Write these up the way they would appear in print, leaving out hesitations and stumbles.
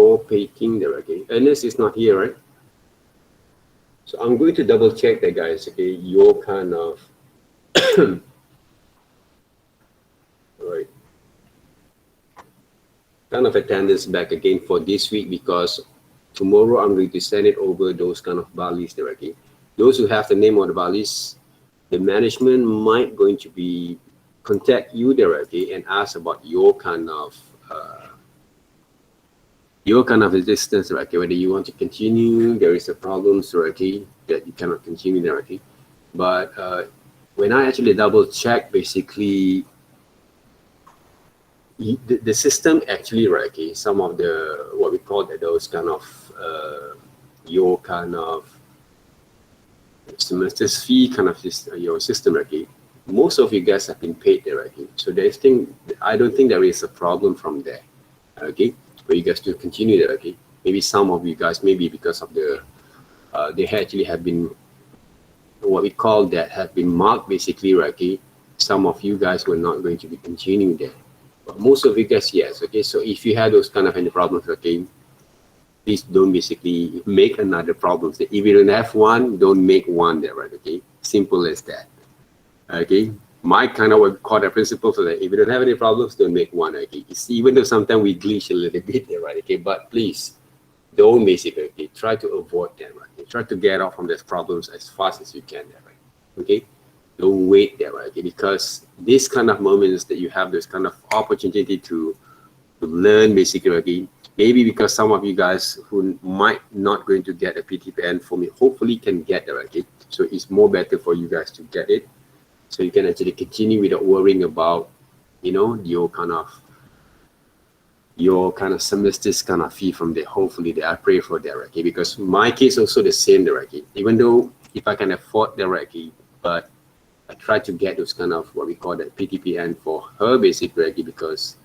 your Peking there, okay? Ernest is not here, right? So I'm going to double check that, guys, okay? Your kind of, all right, kind of attendance back again for this week, because tomorrow I'm going to send it over those kind of Balis there, okay? Those who have the name of the Balis, the management might going to be contact you directly and ask about your kind of resistance directly, whether you want to continue, there is a problem directly that you cannot continue directly. But when I actually double check, basically the system actually, right, okay, some of the what we call those kind of your kind of semester's fee kind of your system, okay, most of you guys have been paid directly. So I don't think there is a problem from there, okay, for you guys to continue that, okay. Maybe some of you guys, maybe because of the they actually have been what we call that have been marked basically, right, okay. Some of you guys were not going to be continuing there, but most of you guys, yes, okay. So if you had those kind of any problems, okay, please don't basically make another problem. If you don't have one, don't make one there, right, okay. Simple as that, okay. My kind of what we call the principle, so that if you don't have any problems, don't make one, okay. You see, even though sometimes we glitch a little bit there, right, okay, but please don't basically, okay, try to avoid them, right, okay? Try to get out from these problems as fast as you can there, right, okay. Don't wait there, right, okay, because these kind of moments that you have this kind of opportunity to learn basically, okay, maybe because some of you guys who might not going to get a PTPN for me, hopefully can get there, okay. So it's more better for you guys to get it, so you can actually continue without worrying about, you know, your kind of semester's kind of fee from there. Hopefully that I pray for that, okay, because my case also the same there, okay. Even though if I can afford the okay, but I try to get those kind of what we call that PTPN for her basically, okay, because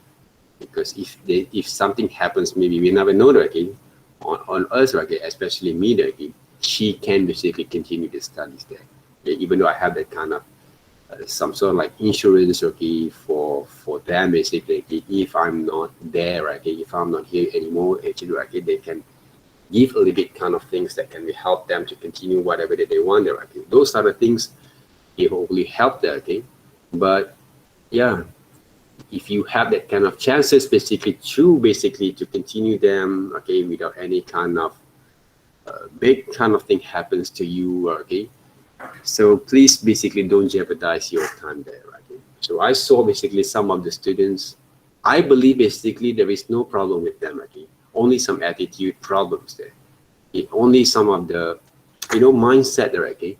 if something happens, maybe we never know, okay, on us, okay, especially me, okay, she can basically continue the studies there, okay, even though I have that kind of some sort of like insurance, okay, for them basically, okay, if I'm not there, okay, if I'm not here anymore, actually, okay, they can give a little bit kind of things that can help them to continue whatever that they want there, okay. Those are the things it hopefully help them, okay. But yeah, if you have that kind of chances basically to continue them, okay, without any kind of big kind of thing happens to you, okay, so please basically don't jeopardize your time there, okay. So I saw basically some of the students, I believe basically there is no problem with them, okay, only some attitude problems there, okay? Only some of the, you know, mindset there, okay,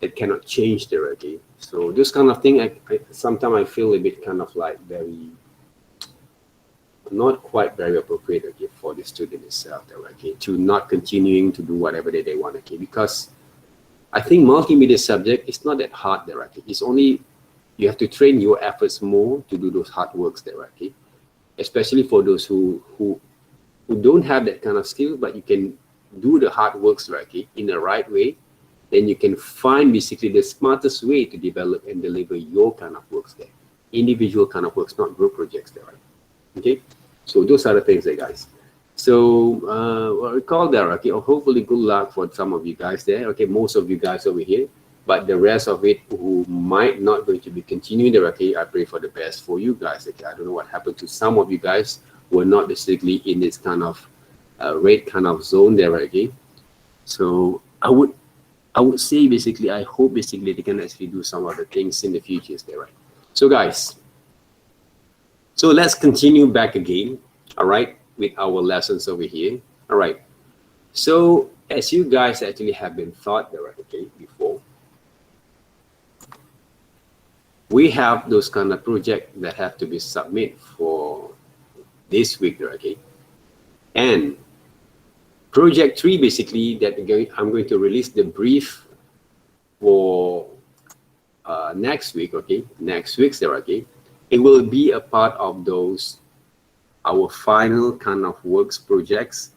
that cannot change there, okay. So this kind of thing, sometimes I feel a bit kind of like very, not quite very appropriate, okay, for the student itself there, okay, to not continuing to do whatever they want, okay, because I think multimedia subject is not that hard there, okay. It's only, you have to train your efforts more to do those hard works there, okay, especially for those who don't have that kind of skill, but you can do the hard works, right, okay, in the right way. Then you can find basically the smartest way to develop and deliver your kind of works there. Individual kind of works, not group projects there, right? Okay, so those are the things there, guys. So what we call that, okay, hopefully good luck for some of you guys there, okay, most of you guys over here, but the rest of it who might not going to be continuing there, okay, I pray for the best for you guys, okay. I don't know what happened to some of you guys who are not basically in this kind of red kind of zone there, okay. So I would say basically, I hope basically they can actually do some other things in the future there, right? So guys, so let's continue back again, all right, with our lessons over here, all right. So as you guys actually have been taught there, okay, before, we have those kind of projects that have to be submitted for this week there, okay. And project 3 basically that I'm going to release the brief for next week, okay, next week's there, okay. It will be a part of those our final kind of works projects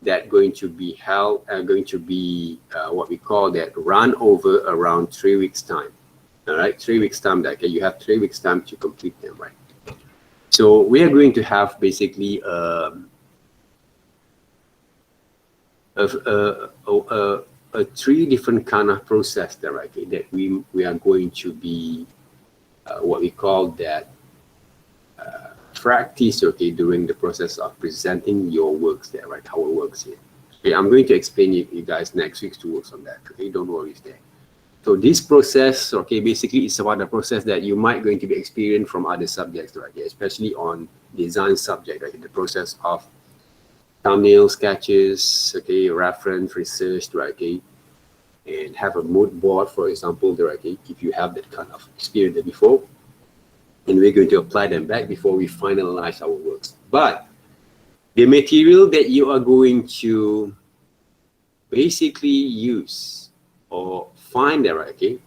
that going to be held, what we call that run over around 3 weeks time, all right, 3 weeks time, okay. You have 3 weeks time to complete them, right? So we are going to have basically three different kind of process there, okay, that we are going to be what we call that practice, okay, during the process of presenting your works there, right? How it works here. Okay, I'm going to explain you guys next week's to works on that. Okay, don't worry there. So this process, okay, basically it's about the process that you might going to be experienced from other subjects, right? Especially on design subject, right? The process of thumbnail sketches, okay, reference, research, right? Okay, and have a mood board, for example, right? Okay, if you have that kind of experience before, and we're going to apply them back before we finalize our works. But the material that you are going to basically use or find there, okay,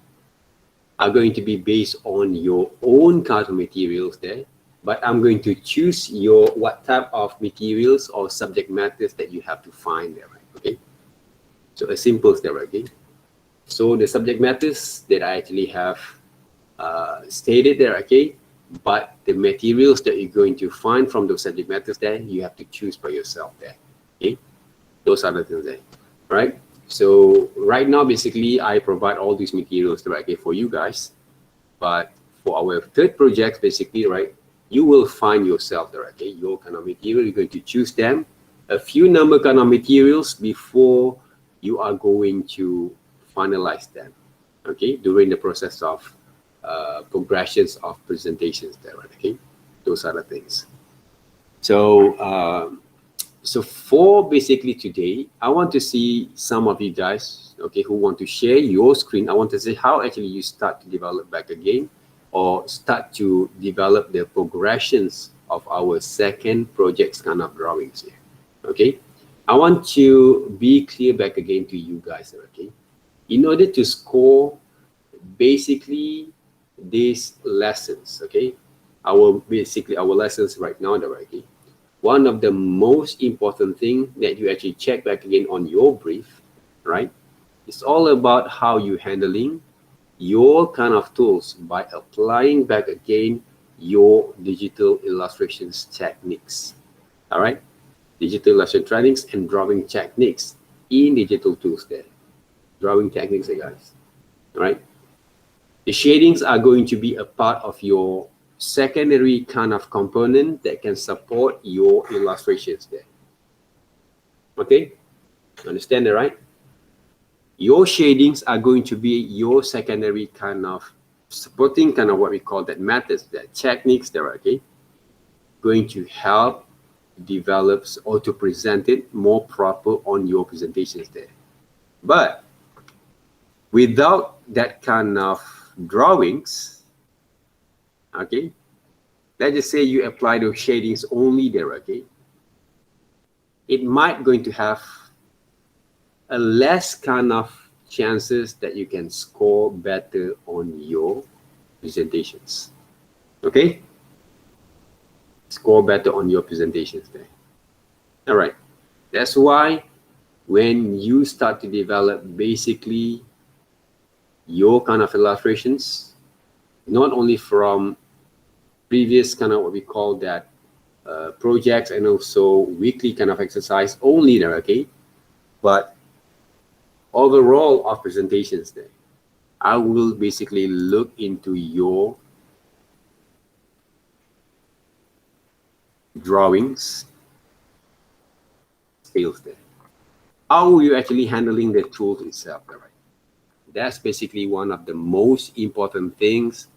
are going to be based on your own kind of materials there. But I'm going to choose your what type of materials or subject matters that you have to find there, right? Okay. So as simple as that, okay. So the subject matters that I actually have stated there, okay. But the materials that you're going to find from those subject matters there, you have to choose by yourself there. Okay, those are the things there, right? So right now, basically, I provide all these materials directly for you guys. But for our third project, basically, right, you will find yourself directly your kind of material. You're going to choose them, a few number kind of materials before you are going to finalize them. Okay, during the process of progressions of presentations there, right? Okay, those are the things. So so for basically today, I want to see some of you guys, okay, who want to share your screen. I want to see how actually you start to develop back again or start to develop the progressions of our second project's kind of drawings here. Okay, I want to be clear back again to you guys, okay? In order to score basically these lessons, okay, our lessons right now, okay, one of the most important thing that you actually check back again on your brief, right, it's all about how you handling your kind of tools by applying back again your digital illustrations techniques. All right, digital illustration techniques and drawing techniques in digital tools there, drawing techniques there, guys. All right, the shadings are going to be a part of your secondary kind of component that can support your illustrations there. Okay, understand that, right? Your shadings are going to be your secondary kind of supporting kind of what we call that methods, that techniques there, okay, going to help develop or to present it more proper on your presentations there. But without that kind of drawings, okay, let's just say you apply those shadings only there, okay, it might going to have a less kind of chances that you can score better on your presentations. Okay, score better on your presentations there. All right, that's why when you start to develop basically your kind of illustrations, not only from previous kind of what we call that projects and also weekly kind of exercise only there, okay, but overall of presentations there, I will basically look into your drawings skills there. How are you actually handling the tools itself, right? That's basically one of the most important things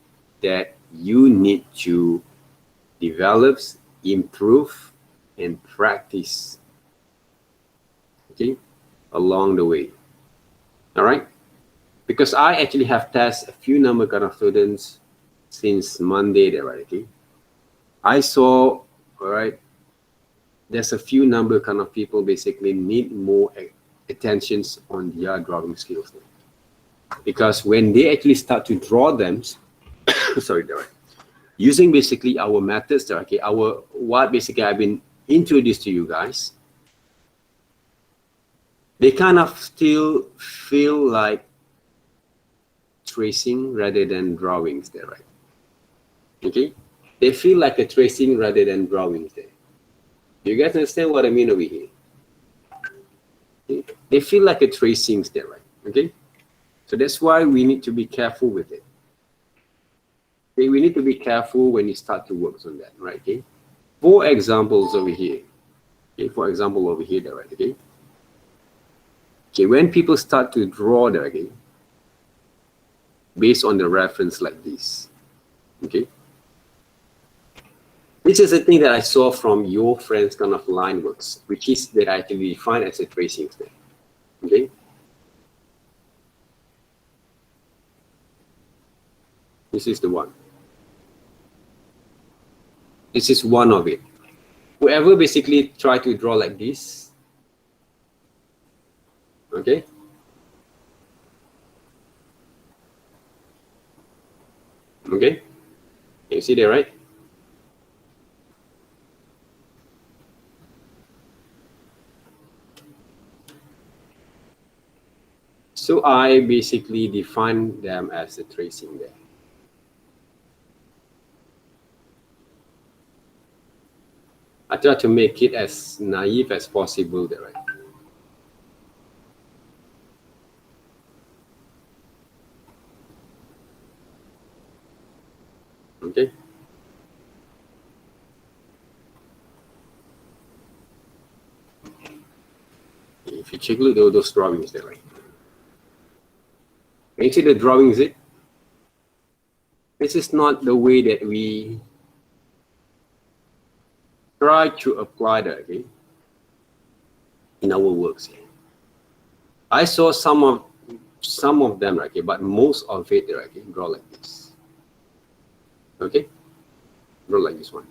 that you need to develop, improve, and practice, okay, along the way. All right, because I actually have tested a few number kind of students since Monday there, right? Okay, I saw, all right, there's a few number kind of people basically need more attentions on their drawing skills there. Because when they actually start to draw them, sorry, there, right, using basically our methods there, okay, our what basically I've been introduced to you guys, they kind of still feel like tracing rather than drawings there, right? Okay, they feel like a tracing rather than drawings there. You guys understand what I mean over here? Okay? they feel like a tracings there, right? Okay, so that's why we need to be careful with it. Okay, we need to be careful when you start to work on that, right? Okay, for examples over here. Okay, for example over here, there, right? Okay. Okay, when people start to draw there, okay, based on the reference like this, okay. This is a thing that I saw from your friend's kind of line works, which is that I can define as a tracing step. Okay. This is the one. This is one of it. Whoever basically try to draw like this, okay. Okay. You see there, right? So I basically define them as a tracing there. I try to make it as naive as possible there, right? Okay. If you check, look at those drawings there, right? Can you see the drawings? This is not the way that we try to apply that, okay, in our works. I saw some of them, okay, but most of it, okay, draw like this. Okay, draw like this one.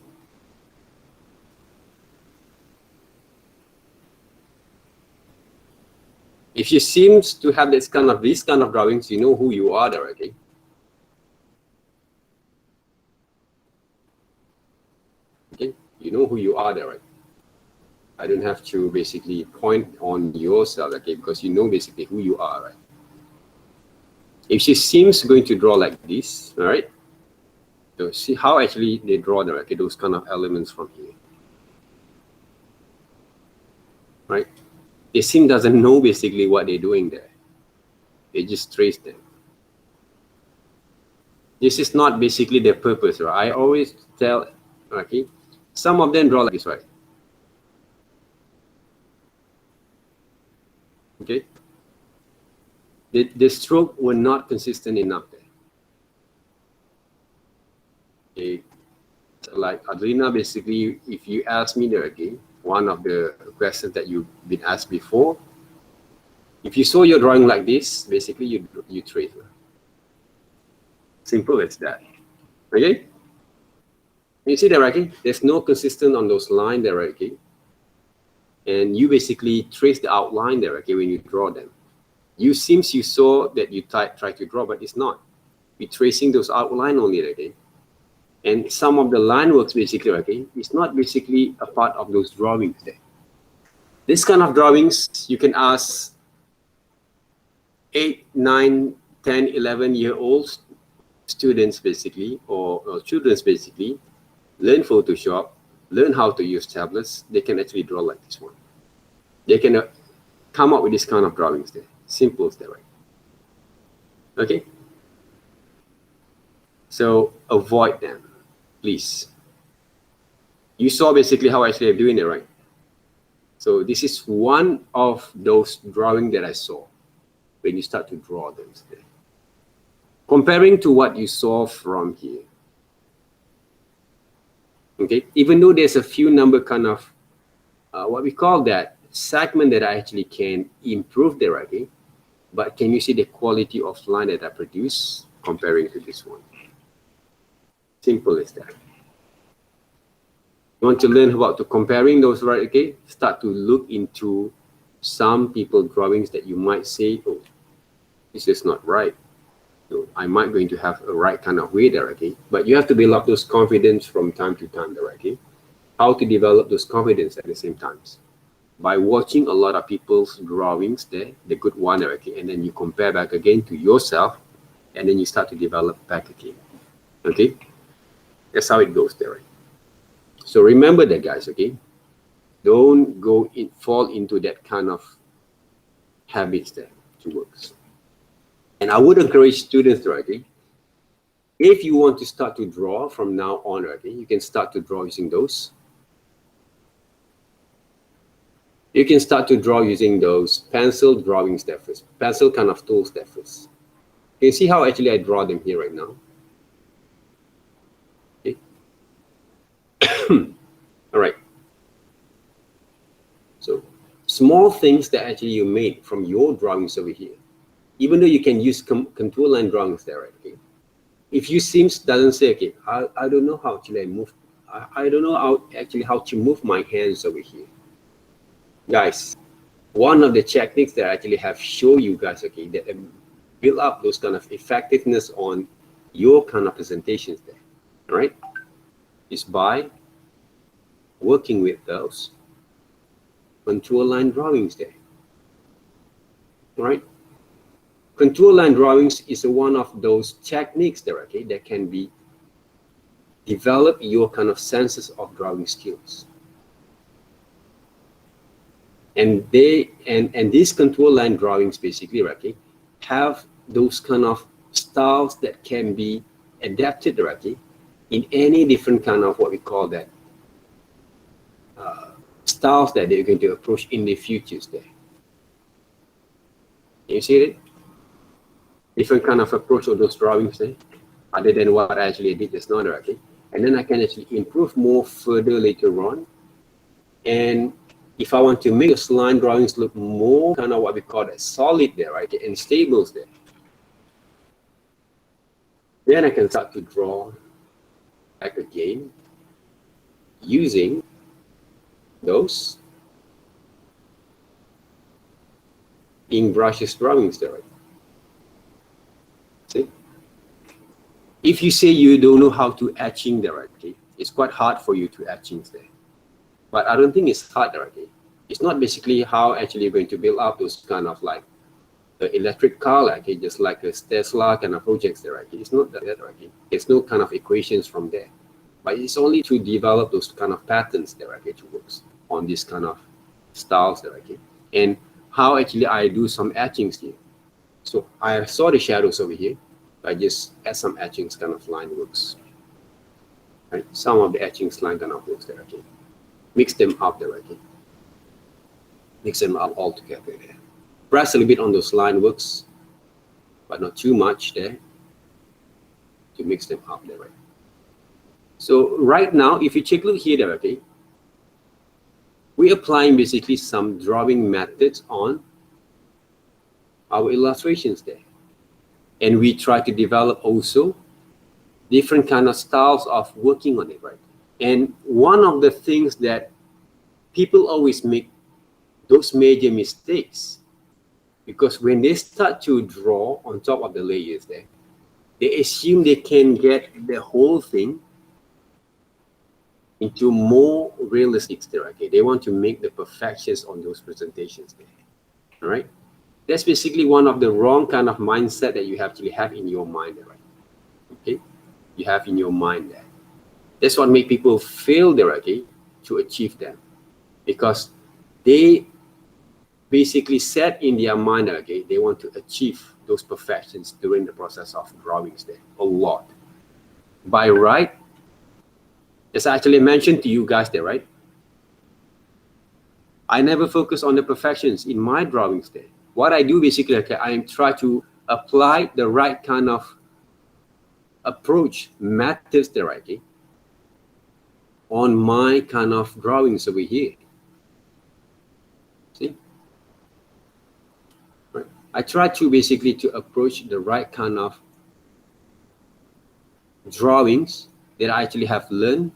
If you seems to have these kind of drawings, you know who you are there, okay. Okay, you know who you are there, right? I don't have to basically point on yourself, okay, because you know basically who you are, right? If she seems going to draw like this, all right, so see how actually they draw there, okay, those kind of elements from here, right? The sim doesn't know basically what they're doing there. They just trace them. This is not basically their purpose, right? I always tell, okay, some of them draw like this, right? Okay, the stroke were not consistent enough there. Okay, so like Adrina, basically, if you ask me there again, one of the questions that you've been asked before, if you saw your drawing like this, basically you trace. Simple as that. Okay, you see there, okay? There's no consistent on those lines there, okay? And you basically trace the outline there, okay, when you draw them. You seems you saw that you try to draw, but it's not. You're tracing those outline only, okay? And some of the line works basically, okay, it's not basically a part of those drawings there. This kind of drawings, you can ask 8, 9, 10, 11-year-old students basically, or children basically, learn Photoshop, learn how to use tablets, they can actually draw like this one. They can come up with this kind of drawings there. Simple as that, right? Okay? So avoid them, please. You saw basically how actually I'm doing it, right? So this is one of those drawings that I saw when you start to draw them there. Comparing to what you saw from here. Okay, even though there's a few number kind of what we call that segment that I actually can improve there, okay? But can you see the quality of line that I produce comparing to this one? Simple as that. You want to learn about comparing those, right? Okay, start to look into some people drawings that you might say, oh, this is not right. So I might going to have a right kind of way there, okay? But you have to build up those confidence from time to time there, okay? How to develop those confidence at the same times? By watching a lot of people's drawings there, the good one, okay? And then you compare back again to yourself, and then you start to develop back again, okay? That's how it goes there, right? So remember that, guys, okay? Don't fall into that kind of habits there to work. And I would encourage students, okay, if you want to start to draw from now on, okay, you can start to draw using those. You can start to draw using those pencil drawings there first, pencil kind of tools there first. You can see how actually I draw them here right now. Okay. All right. So small things that actually you made from your drawings over here, even though you can use contour line drawings there, right? Okay. If you doesn't say, okay, I don't know how actually I move, I don't know how to move my hands over here. Guys, one of the techniques that I actually have shown you guys, okay, that build up those kind of effectiveness on your kind of presentations there, all right, is by working with those contour line drawings there, all right? Contour line drawings is one of those techniques there, okay, that can be develop your kind of senses of drawing skills. And these contour line drawings basically, okay, have those kind of styles that can be adapted, okay, in any different kind of what we call that styles that they're going to approach in the futures there. You see it? Different kind of approach of those drawings there, other than what I actually did just now, okay? And then I can actually improve more further later on. And if I want to make those line drawings look more kind of what we call that solid there, right, and stables there, then I can start to draw back again using those ink brushes drawings there, right? See? If you say you don't know how to etching there, right, okay, it's quite hard for you to etching there. But I don't think it's hard, okay? It's not basically how actually you're going to build up those kind of like the electric car, like okay, just like a Tesla kind of projects there, okay? It's not that, okay? It's no kind of equations from there. But it's only to develop those kind of patterns there, okay, to work on this kind of styles there, okay? And how actually I do some etchings here. So I saw the shadows over here. I just add some etchings kind of line works. Right? Some of the etchings line kind of works there, okay? Mix them up there, okay? Mix them up all together there. Press a little bit on those line works, but not too much there to mix them up there, right? So right now, if you take a look here there, okay, we're applying basically some drawing methods on our illustrations there. And we try to develop also different kind of styles of working on it, right? And one of the things that people always make those major mistakes, because when they start to draw on top of the layers there, they assume they can get the whole thing into more realistic there, okay? They want to make the perfections on those presentations there, all right? That's basically one of the wrong kind of mindset that you actually have in your mind there, right? Okay? You have in your mind there. That's what make people fail there, okay, to achieve them. Because they basically set in their mind, okay, they want to achieve those perfections during the process of drawings there, a lot. By right, as I actually mentioned to you guys there, right? I never focus on the perfections in my drawings there. What I do basically, okay, I try to apply the right kind of approach, methods there, okay, on my kind of drawings over here. See? Right. I try to basically to approach the right kind of drawings that I actually have learned,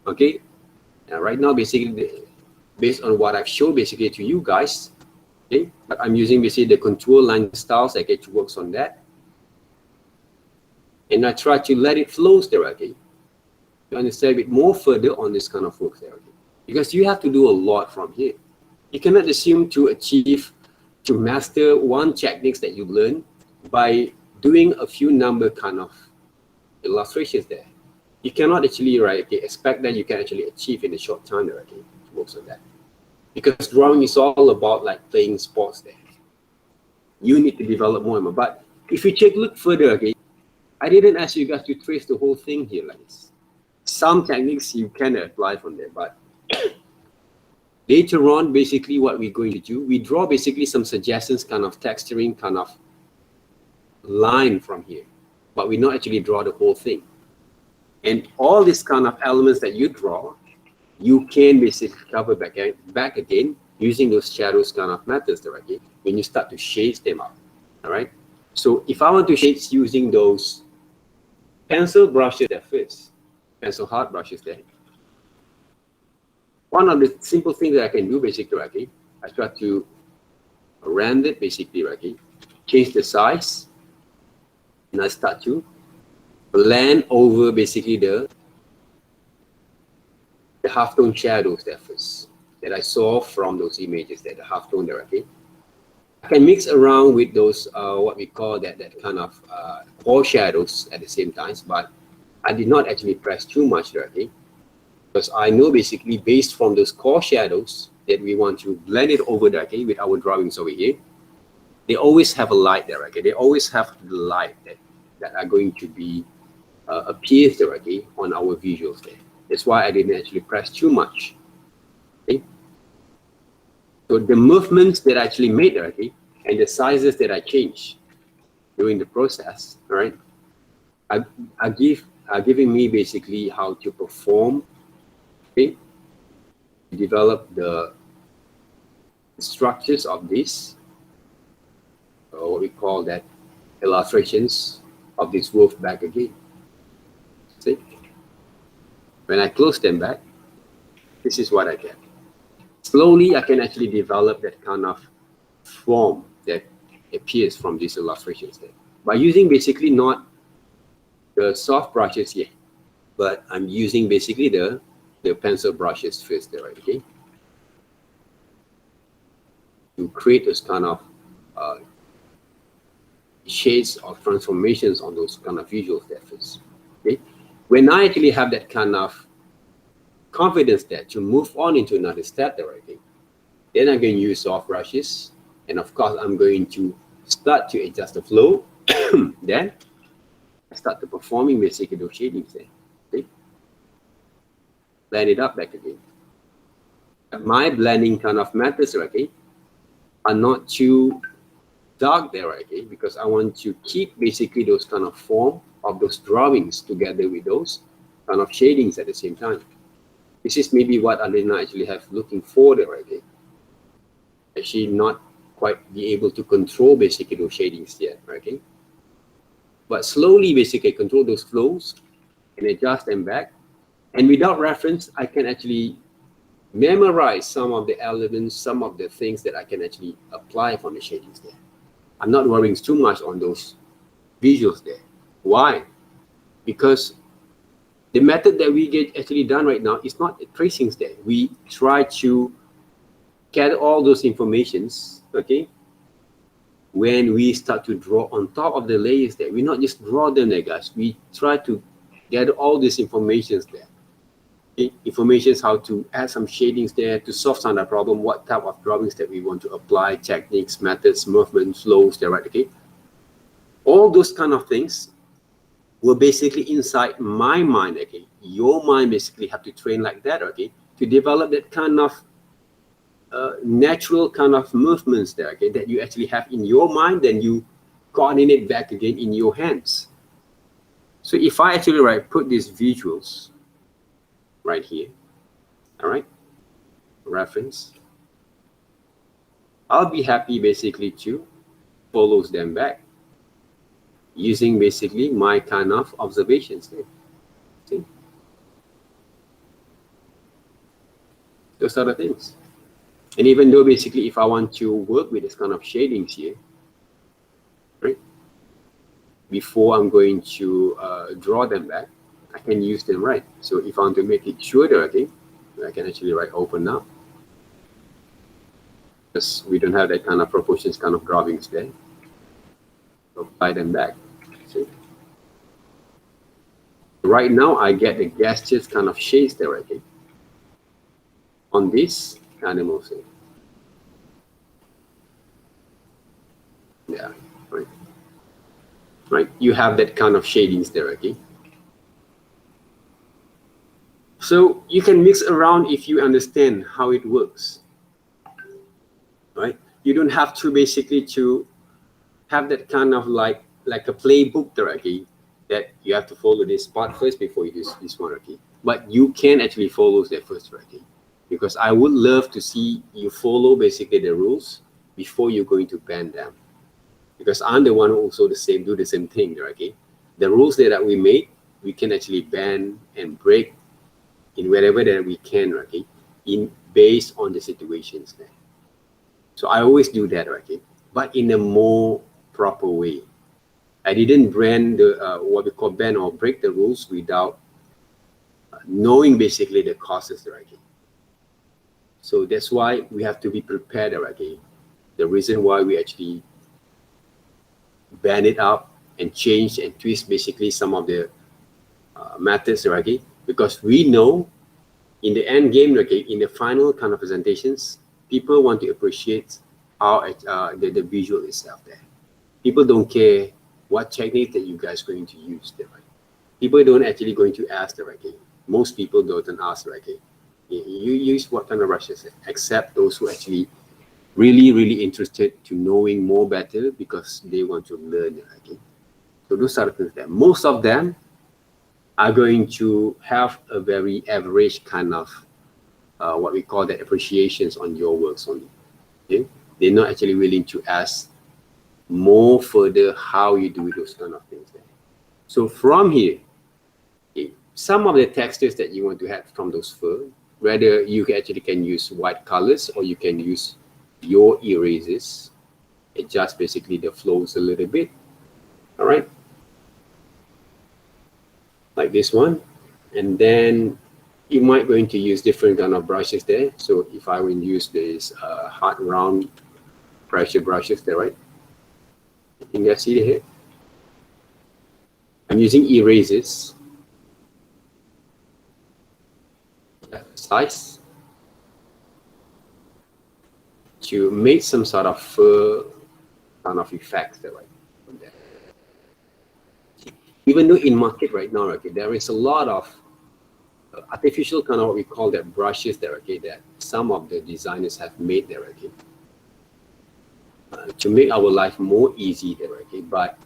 okay? And right now, basically, based on what I've shown basically to you guys, okay? But I'm using basically the contour line styles, I get to work on that. And I try to let it flow there, okay? To understand a bit more further on this kind of work there, okay? Because you have to do a lot from here. You cannot assume to achieve, to master one techniques that you learn by doing a few number kind of illustrations there. You cannot actually, right, okay, expect that you can actually achieve in a short time there, okay, to work on that. Because drawing is all about like playing sports there. You need to develop more and more. But if you take a look further, okay, I didn't ask you guys to trace the whole thing here like this. Some techniques you can apply from there, but later on, basically what we're going to do, we draw basically some suggestions, kind of texturing, kind of line from here, but we not actually draw the whole thing. And all these kind of elements that you draw, you can basically cover back again using those shadows kind of methods directly when you start to shade them out. All right. So if I want to shade using those pencil brushes there first, pencil hard brushes there, one of the simple things that I can do basically, I try to render it basically, change the size, and I start to blend over basically the halftone shadows there first that I saw from those images there, the halftone there, okay? I can mix around with those what we call that kind of core shadows at the same time, but I did not actually press too much there, okay? Because I know basically based from those core shadows that we want to blend it over there, okay, with our drawings over here. They always have a light there, okay? They always have the light that are going to be appears there, okay, on our visuals there. That's why I didn't actually press too much. Okay? So the movements that I actually made there, okay, and the sizes that I changed during the process, all right, are giving me basically how to perform, okay, develop the structures of this, or what we call that illustrations of this wolf back again. See? When I close them back, this is what I get. Slowly, I can actually develop that kind of form that appears from these illustrations there. By using basically not the soft brushes here, but I'm using basically the pencil brushes first there, right? Okay? To create those kind of shades of transformations on those kind of visuals there first. Okay? When I actually have that kind of confidence there to move on into another step there, okay, then I'm going to use soft brushes, and of course I'm going to start to adjust the flow. Then I start to performing basically those shadings there. Okay? Blend it up back again. My blending kind of methods, okay, are not too dark there, okay, because I want to keep basically those kind of form of those drawings together with those kind of shadings at the same time. This is maybe what I did not actually have looking for there, okay. Actually not quite be able to control basically those shadings yet, okay. But slowly basically control those flows and adjust them back. And without reference, I can actually memorize some of the elements, some of the things that I can actually apply from the shadings there. I'm not worrying too much on those visuals there. Why? Because the method that we get actually done right now is not tracings there. We try to gather all those informations, okay? When we start to draw on top of the layers there, we not just draw them there, guys. We try to gather all these informations there. Okay? Informations how to add some shadings there to solve some of the problem, what type of drawings that we want to apply, techniques, methods, movements, flows there, right? Okay? All those kind of things were basically inside my mind, okay? Your mind basically have to train like that, okay? To develop that kind of natural kind of movements there, okay? That you actually have in your mind, then you coordinate back again in your hands. So if I actually put these visuals right here, all right, reference, I'll be happy basically to follow them back using basically my kind of observations there. See? Those are the things. And even though basically if I want to work with this kind of shadings here, right, before I'm going to draw them back, I can use them, right? So if I want to make it shorter, okay, I can actually open now. Because we don't have that kind of proportions kind of drawings there. So apply them back. See? Right now I get the gestures kind of shades there, okay, on this animal. See? Yeah, right. Right. You have that kind of shadings there, okay? So you can mix around if you understand how it works, right? You don't have to basically to have that kind of like a playbook directly that you have to follow this part first before you do this one, okay? But you can actually follow that first, okay? Because I would love to see you follow basically the rules before you're going to ban them. Because I'm the one who also do the same thing, okay? The rules that we make, we can actually ban and break in wherever that we can, okay? In based on the situations there. So I always do that, okay? But in a more proper way. I didn't brand the what we call ban or break the rules without knowing basically the causes, okay? So that's why we have to be prepared, okay? The reason why we actually ban it up and change and twist basically some of the methods, okay? Because we know in the end game, okay, in the final kind of presentations, people want to appreciate how the visual itself there. People don't care what technique that you guys are going to use there, right? People don't actually going to ask the right. Most people don't ask the right. You use what kind of brushes, except those who actually really interested to knowing more better because they want to learn the right. So those are the things that most of them are going to have a very average kind of what we call the appreciations on your works only. Okay? They're not actually willing to ask more further how you do those kind of things there. So from here, okay, some of the textures that you want to have from those fur, whether you actually can use white colors or you can use your erasers, adjust basically the flows a little bit. All right, like this one, and then you might going to use different kind of brushes there. So if I will use this hard round pressure brushes there, right? You can see here. I'm using erasers. Size to make some sort of fur kind of effect there, right? Even though in market right now, okay, there is a lot of artificial kind of what we call that brushes there, okay, that some of the designers have made there, okay, to make our life more easy there, okay. But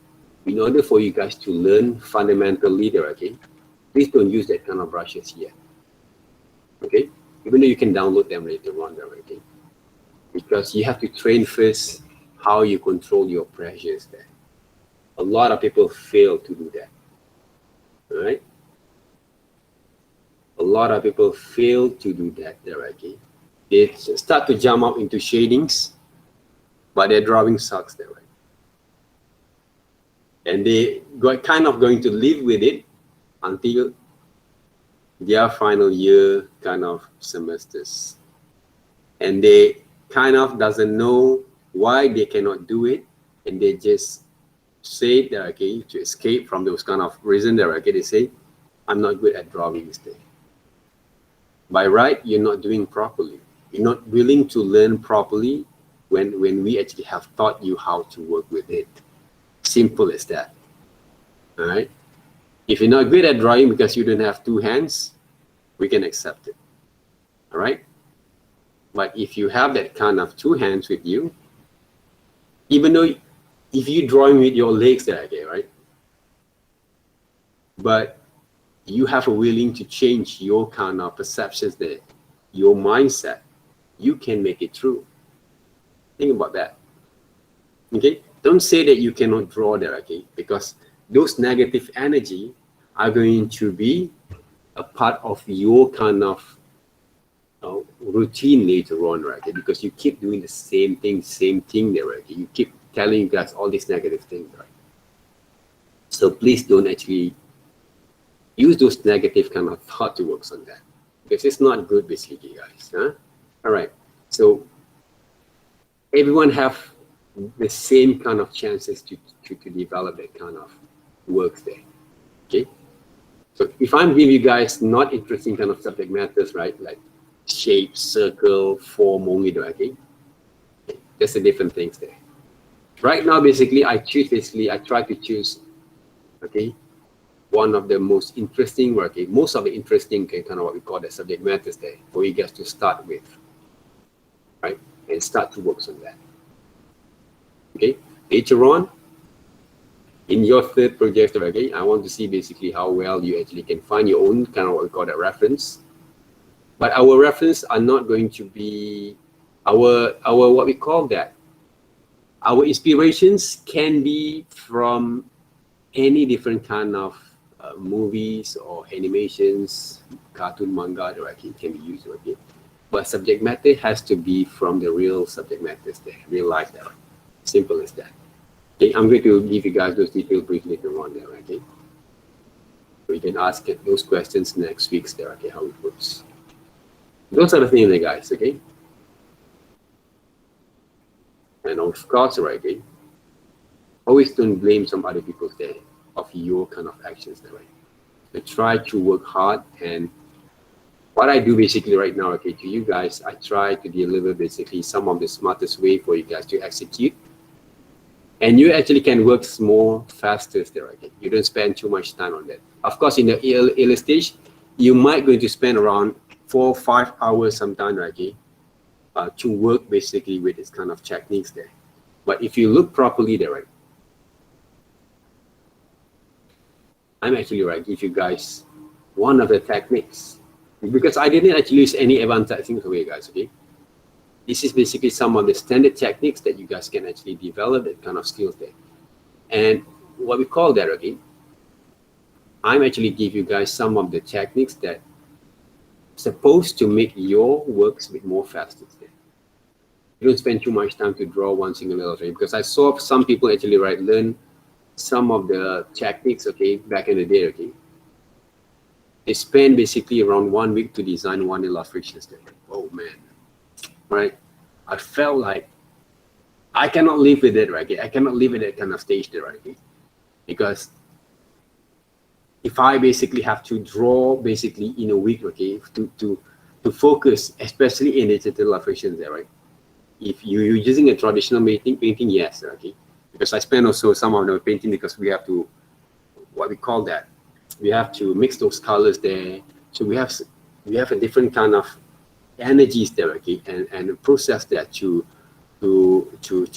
in order for you guys to learn fundamentally there, okay, please don't use that kind of brushes yet, okay. Even though you can download them later on there, okay, because you have to train first how you control your pressures there. A lot of people fail to do that. All right. A lot of people fail to do that there, okay. They start to jump up into shadings, but their drawing sucks there, right? And they got kind of going to live with it until their final year kind of semesters. And they kind of doesn't know why they cannot do it, and they just say that, okay, to escape from those kind of reason there, okay, they say, I'm not good at drawing this day. By right, you're not doing properly. You're not willing to learn properly when we actually have taught you how to work with it. Simple as that. All right. If you're not good at drawing because you don't have two hands, we can accept it. All right. But if you have that kind of two hands with you, even though if you're drawing with your legs there, okay, right? But you have a willing to change your kind of perceptions there, your mindset, you can make it true. Think about that. Okay? Don't say that you cannot draw there, okay? Because those negative energy are going to be a part of your kind of routine later on, right? Okay? Because you keep doing the same thing there, right? Okay? You keep telling you guys all these negative things, right? So please don't actually use those negative kind of thought to work on that, because it's not good basically, guys. Huh? All right. So everyone have the same kind of chances to develop that kind of work there. Okay. So if I'm giving you guys not interesting kind of subject matters, right? Like shape, circle, form only, okay? That's the different things there. Right now, basically, I try to choose, okay, one of the most interesting, okay, most of the interesting, okay, kind of what we call the subject matters there for you guys to start with, right? And start to work on that. Okay, later on, in your third project, okay, I want to see basically how well you actually can find your own kind of what we call that reference. But our reference are not going to be our what we call that. Our inspirations can be from any different kind of movies or animations, cartoon, manga, okay, can be used, okay. But subject matter has to be from the real subject matters there, real life there. Simple as that. Okay, I'm going to give you guys those details briefly later on there, okay. So you can ask those questions next week there, okay, how it works. Those are the things there, guys, okay. And of course, right, okay, always don't blame some other people's there of your kind of actions there, right. So try to work hard, and what I do basically right now, okay, to you guys, I try to deliver basically some of the smartest way for you guys to execute. And you actually can work more faster there, okay. You don't spend too much time on that. Of course, in the early stage, you might going to spend around 4 or 5 hours sometime, okay, to work basically with this kind of techniques there. But if you look properly there, right, I'm actually right, give you guys one of the techniques, because I didn't actually use any advanced things away, guys, okay. This is basically some of the standard techniques that you guys can actually develop that kind of skills there. And what we call that, okay, I'm actually give you guys some of the techniques that supposed to make your works a bit more faster there. You don't spend too much time to draw one single illustration, because I saw some people actually learn some of the techniques, okay, back in the day, okay. They spend basically around 1 week to design one illustration there. Oh man, right? I felt like I cannot live with it, right? I cannot live at that kind of stage there, right? Because if I basically have to draw basically in a week, okay, to focus, especially in digital illustrations there, right? If you're using a traditional painting, yes, okay. Because I spend also some of the painting, because we have to, what we call that, we have to mix those colors there. So we have a different kind of energies there, okay, and a process that to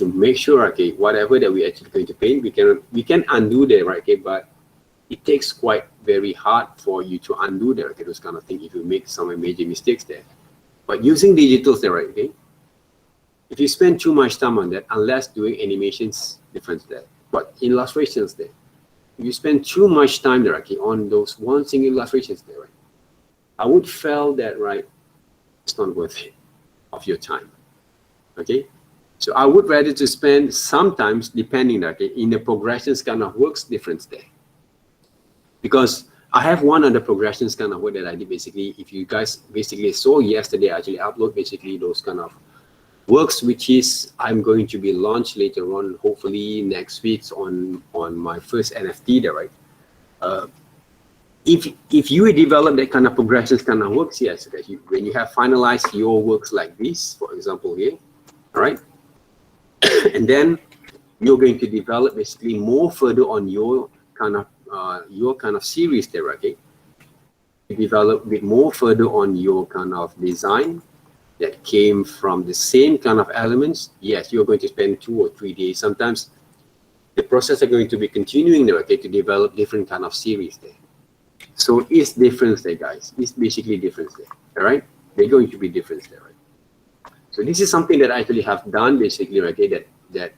make sure, okay, whatever that we actually going to paint, we can undo there, right? Okay, but it takes quite very hard for you to undo there, okay, those kind of things if you make some major mistakes there. But using digitals there, right, okay, if you spend too much time on that, unless doing animations, different there. But in illustrations there, if you spend too much time there, okay, on those one single illustrations there, right, I would feel that, right, it's not worth it of your time, okay. So I would rather to spend sometimes, depending, okay, in the progressions kind of works difference there, because I have one of the progressions kind of work that I did basically. If you guys basically saw yesterday, I actually upload basically those kind of works, which is I'm going to be launched later on, hopefully next week on my first NFT there, right? If you develop that kind of progressions kind of works, yes, okay, when you have finalized your works like this, for example here, all right, and then you're going to develop basically more further on your kind of series there, okay? You develop a bit more further on your kind of design that came from the same kind of elements. Yes, you're going to spend 2 or 3 days. Sometimes the process are going to be continuing there, okay, to develop different kind of series there. So it's difference there, guys. It's basically difference there, all right? They're going to be difference there, right? So this is something that I actually have done basically, okay, that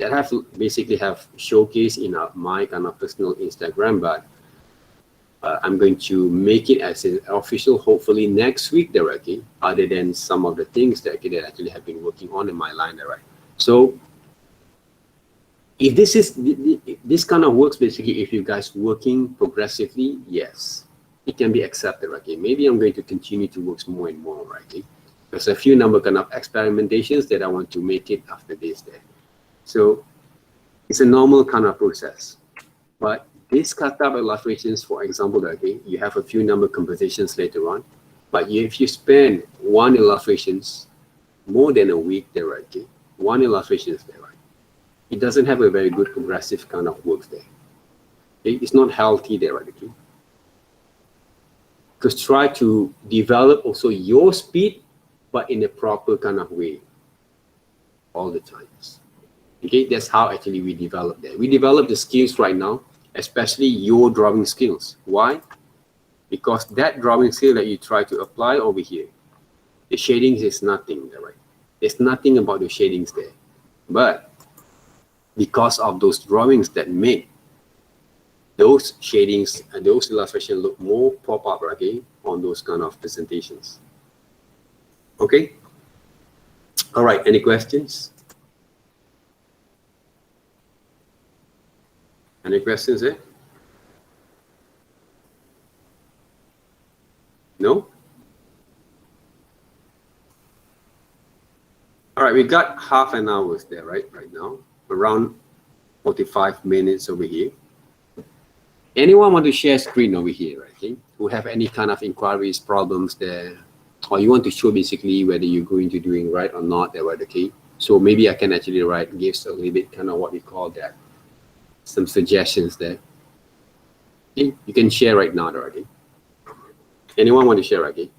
have to basically have showcased in my kind of personal Instagram, but I'm going to make it as an official hopefully next week there, okay, other than some of the things that I actually have been working on in my line there, right? So if this kind of works basically, if you guys working progressively, yes, it can be accepted, okay. Maybe I'm going to continue to work more and more, right? Okay? There's a few number kind of experimentations that I want to make it after this there. So it's a normal kind of process. But this cut up illustrations, for example, okay, you have a few number compositions later on, but if you spend one illustrations more than a week there, okay, one illustration is there, right? it doesn't have a very good progressive kind of works there. Okay? It's not healthy there, right? Okay? Because try to develop also your speed, but in a proper kind of way all the times. Okay, that's how actually we develop that. We develop the skills right now, especially your drawing skills. Why? Because that drawing skill that you try to apply over here, the shadings is nothing there, right? There's nothing about the shadings there. But because of those drawings that make those shadings and those illustrations look more pop up, okay, on those kind of presentations. Okay. All right. Any questions? Any questions there? No? All right, we got half an hour there, right now, around 45 minutes over here. Anyone want to share screen over here, right? Okay? Who have any kind of inquiries, problems there, or you want to show basically whether you're going to doing right or not there, right? Okay, so maybe I can actually give a little bit kind of what we call that, some suggestions there. Okay? You can share right now, okay? Anyone want to share, okay?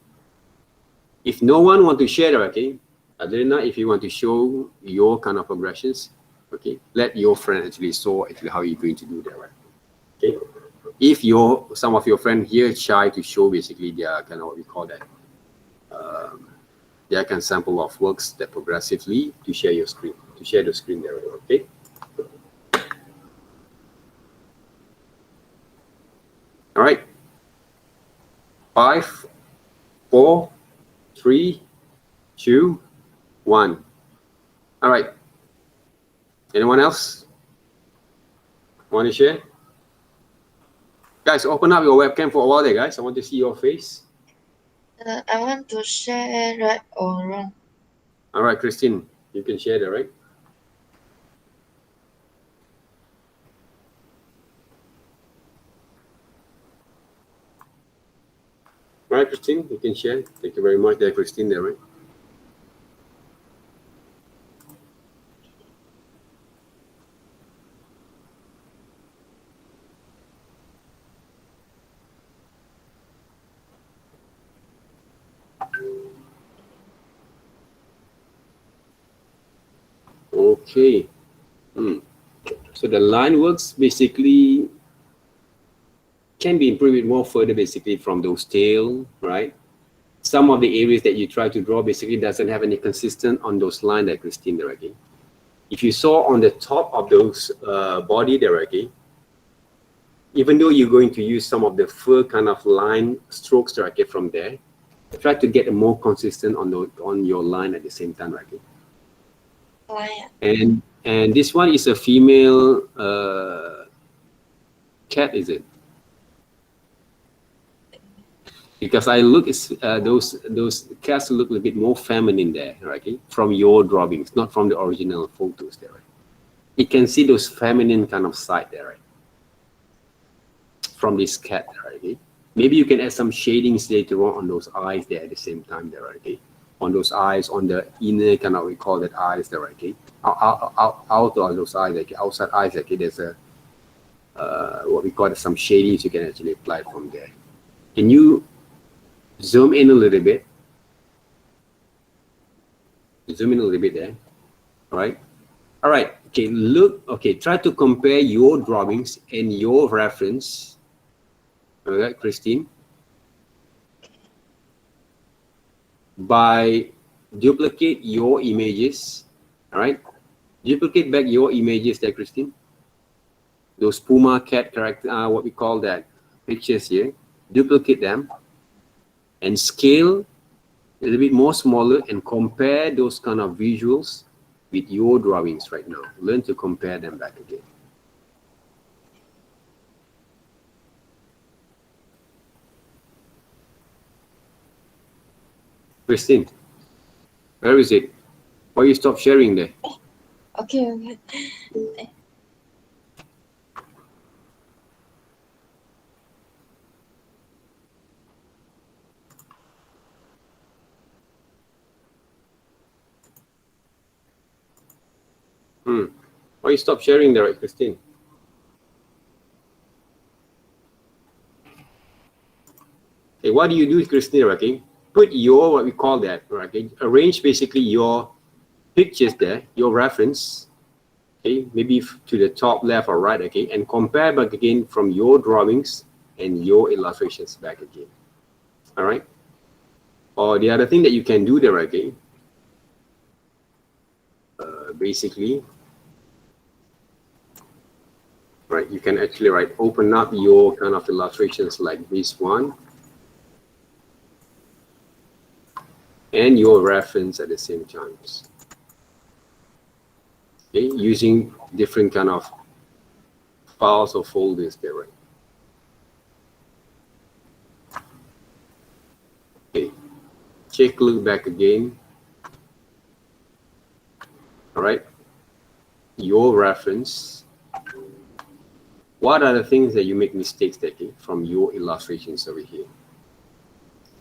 If no one want to share, okay, other than that, if you want to show your kind of progressions, okay, let your friend actually show actually how you're going to do that, right? Okay. If some of your friends here shy to show basically their kind of what we call that, their kind of sample of works that progressively to share your screen, to share the screen there, okay? All right. 5, 4, 3, 2, 1. All right. Anyone else want to share? Guys, open up your webcam for a while there, guys. I want to see your face. I want to share right or wrong. All right, Christine, you can share that, right? All right, Christine, you can share. Thank you very much there, Christine, there, right? Okay. So the line works basically can be improved more further basically from those tail, right? Some of the areas that you try to draw basically doesn't have any consistent on those lines that Christine there, okay? If you saw on the top of those body there, okay, even though you're going to use some of the fur kind of line strokes that I get from there, try to get a more consistent on your line at the same time, right? Okay? And this one is a female cat, is it? Because I look, those cats look a little bit more feminine there, right? Okay? From your drawings, not from the original photos there. Right? You can see those feminine kind of side there, right? From this cat, right? Okay? Maybe you can add some shadings later on those eyes there at the same time there, right? Okay? On those eyes, on the inner kind of, we call that eyes there, right? Okay? Out of those eyes, like outside eyes, okay? There's a what we call some shadings you can actually apply from there. Can you zoom in a little bit? Zoom in a little bit there. All right. All right. Okay. Look. Okay. Try to compare your drawings and your reference. All right, Christine. By duplicate your images. All right. Duplicate back your images there, Christine. Those Puma cat character, what we call that pictures here. Duplicate them and scale a little bit more smaller and compare those kind of visuals with your drawings right now. Learn to compare them back again. Christine, where is it? Why you stop sharing there? Okay. Why Why you stop sharing there, right, Christine? Okay, what do you do, Christine? Okay, put your, what we call that, okay, arrange basically your pictures there, your reference, okay, maybe to the top left or right, okay, and compare back again from your drawings and your illustrations back again. All right. Or the other thing that you can do there, okay, basically, right, you can actually open up your kind of illustrations like this one and your reference at the same time. Okay, using different kind of files or folders there, right? Okay, take a look back again. All right, your reference. What are the things that you make mistakes taking from your illustrations over here?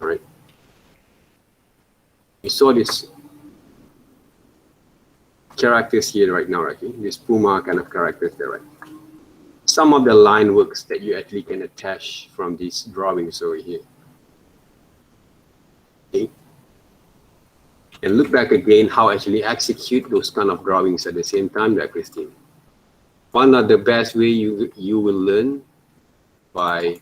All right, you saw this characters here right now, right? This Puma kind of characters there, right? Some of the line works that you actually can attach from these drawings over here. Okay, and look back again how actually execute those kind of drawings at the same time there, Christine. One of the best way you will learn by,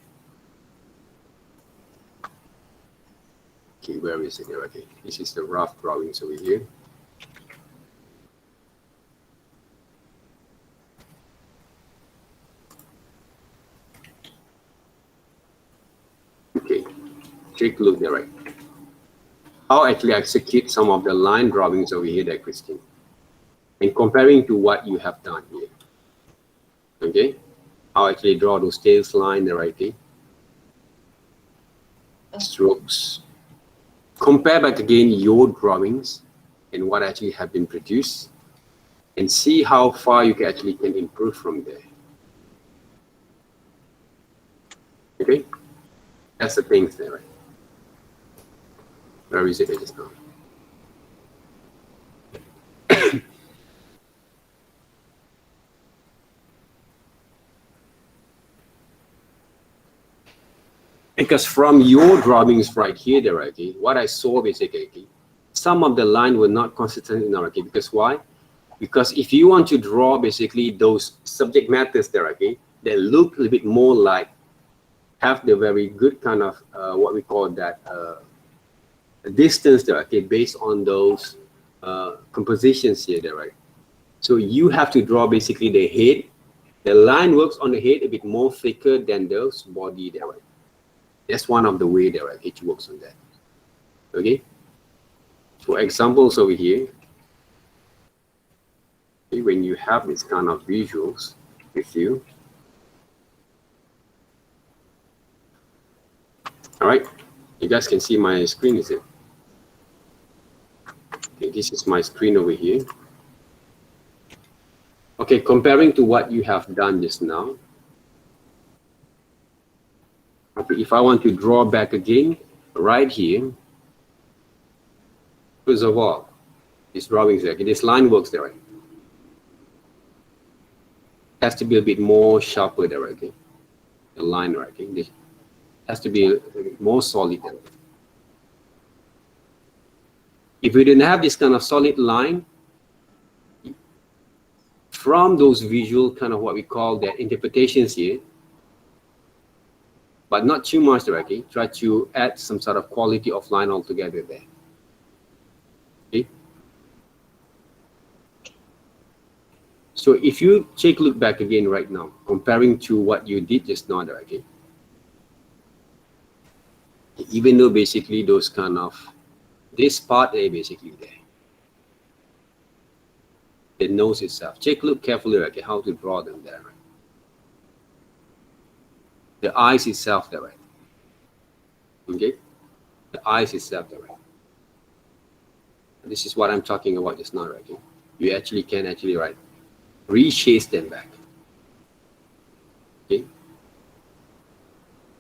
okay, where is it there? Okay, this is the rough drawings over here. Okay, take a look there, right? How actually execute some of the line drawings over here there, Christine, and comparing to what you have done here. Okay, how actually draw those tails line there, right? Okay, strokes. Compare back again your drawings and what actually have been produced, and see how far you actually can improve from there. Okay, that's the things there, right? Where is it just now? Because from your drawings right here, there, okay, what I saw basically, okay, some of the line were not consistent in our, okay, because why? Because if you want to draw basically those subject matters there, okay, they look a little bit more like have the very good kind of what we call that distance there, okay, based on those compositions here, there, right? So you have to draw basically the head. The line works on the head a bit more thicker than those body there, right? That's one of the way there, right? It works on that. Okay. For examples over here, okay, when you have this kind of visuals with you, all right, you guys can see my screen, is it? Okay, this is my screen over here. Okay, comparing to what you have done just now. Okay, if I want to draw back again, right here, first of all, this drawing there, okay, this line works there, right? Has to be a bit more sharper there, okay? The line, right? Okay? This has to be a bit more solid there. If we didn't have this kind of solid line, from those visual kind of what we call the interpretations here, but not too much there, okay? Try to add some sort of quality of line altogether there. Okay. So if you take a look back again right now, comparing to what you did just now there, okay? Even though basically those kind of, this part A basically there. The nose itself. Take a look carefully, okay, how to draw them there. The eyes itself there, right? Okay? The eyes itself there, right? This is what I'm talking about just now, right? Okay? You actually can actually, right, reshape them back. Okay?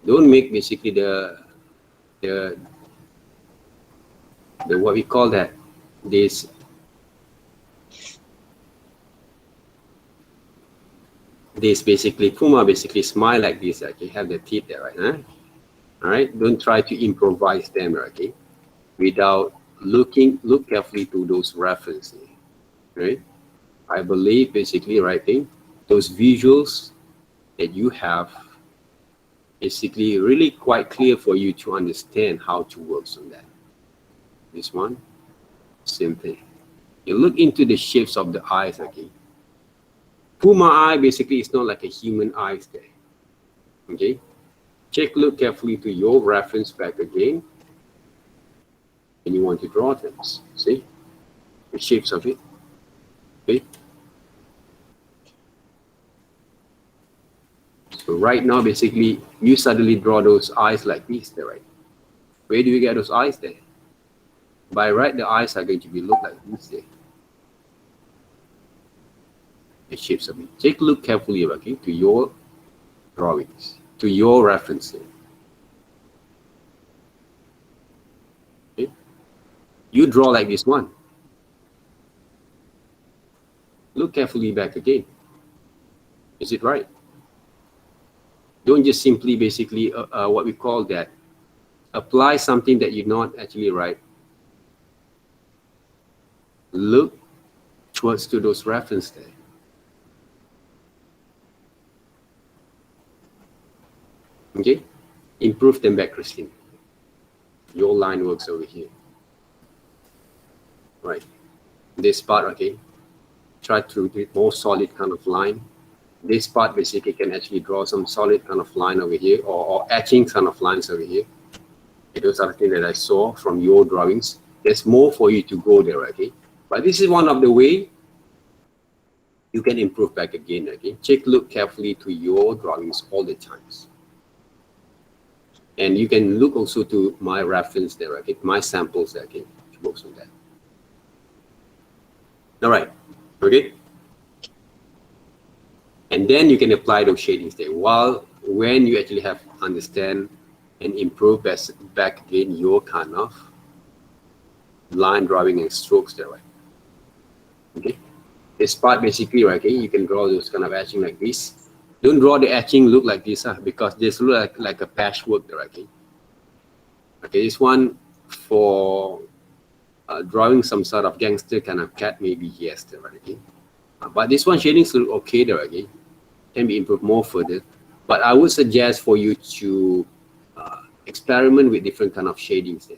Don't make basically the what we call that, this this basically, Puma basically smile like this, okay, have the teeth there, right? Huh? All right, don't try to improvise them, okay, without look carefully to those references, right? I believe basically, right, those visuals that you have basically really quite clear for you to understand how to work on that. This one, same thing. You look into the shapes of the eyes, okay. Puma eye basically is not like a human eyes there, okay. Look carefully to your reference back again, and you want to draw them. See the shapes of it, okay. So right now, basically, you suddenly draw those eyes like this, there, right? Where do you get those eyes there? By right, the eyes are going to be look like this there. The shapes of it. Take a look carefully, okay, to your drawings, to your references. Okay? You draw like this one. Look carefully back again. Is it right? Don't just simply basically what we call that, apply something that you're not actually right. Look towards to those references there. Okay, improve them back, Christine. Your line works over here, right? This part, okay, try to do more solid kind of line. This part basically can actually draw some solid kind of line over here, or etching kind of lines over here. Okay, those are the things that I saw from your drawings. There's more for you to go there, okay? But this is one of the way you can improve back again, okay? Look carefully to your drawings all the times. And you can look also to my reference there, okay? My samples there, okay? Which works on that. All right, okay? And then you can apply those shadings there. When you actually have understand and improve back again your kind of line drawing and strokes there, right? Okay. This part basically, right, okay, you can draw those kind of etching like this. Don't draw the etching look like this, because this look like a patchwork there, okay? Okay, this one for drawing some sort of gangster kind of cat, maybe yes, there, right, okay? But this one shadings look okay there, okay? Can be improved more further. But I would suggest for you to experiment with different kind of shadings there.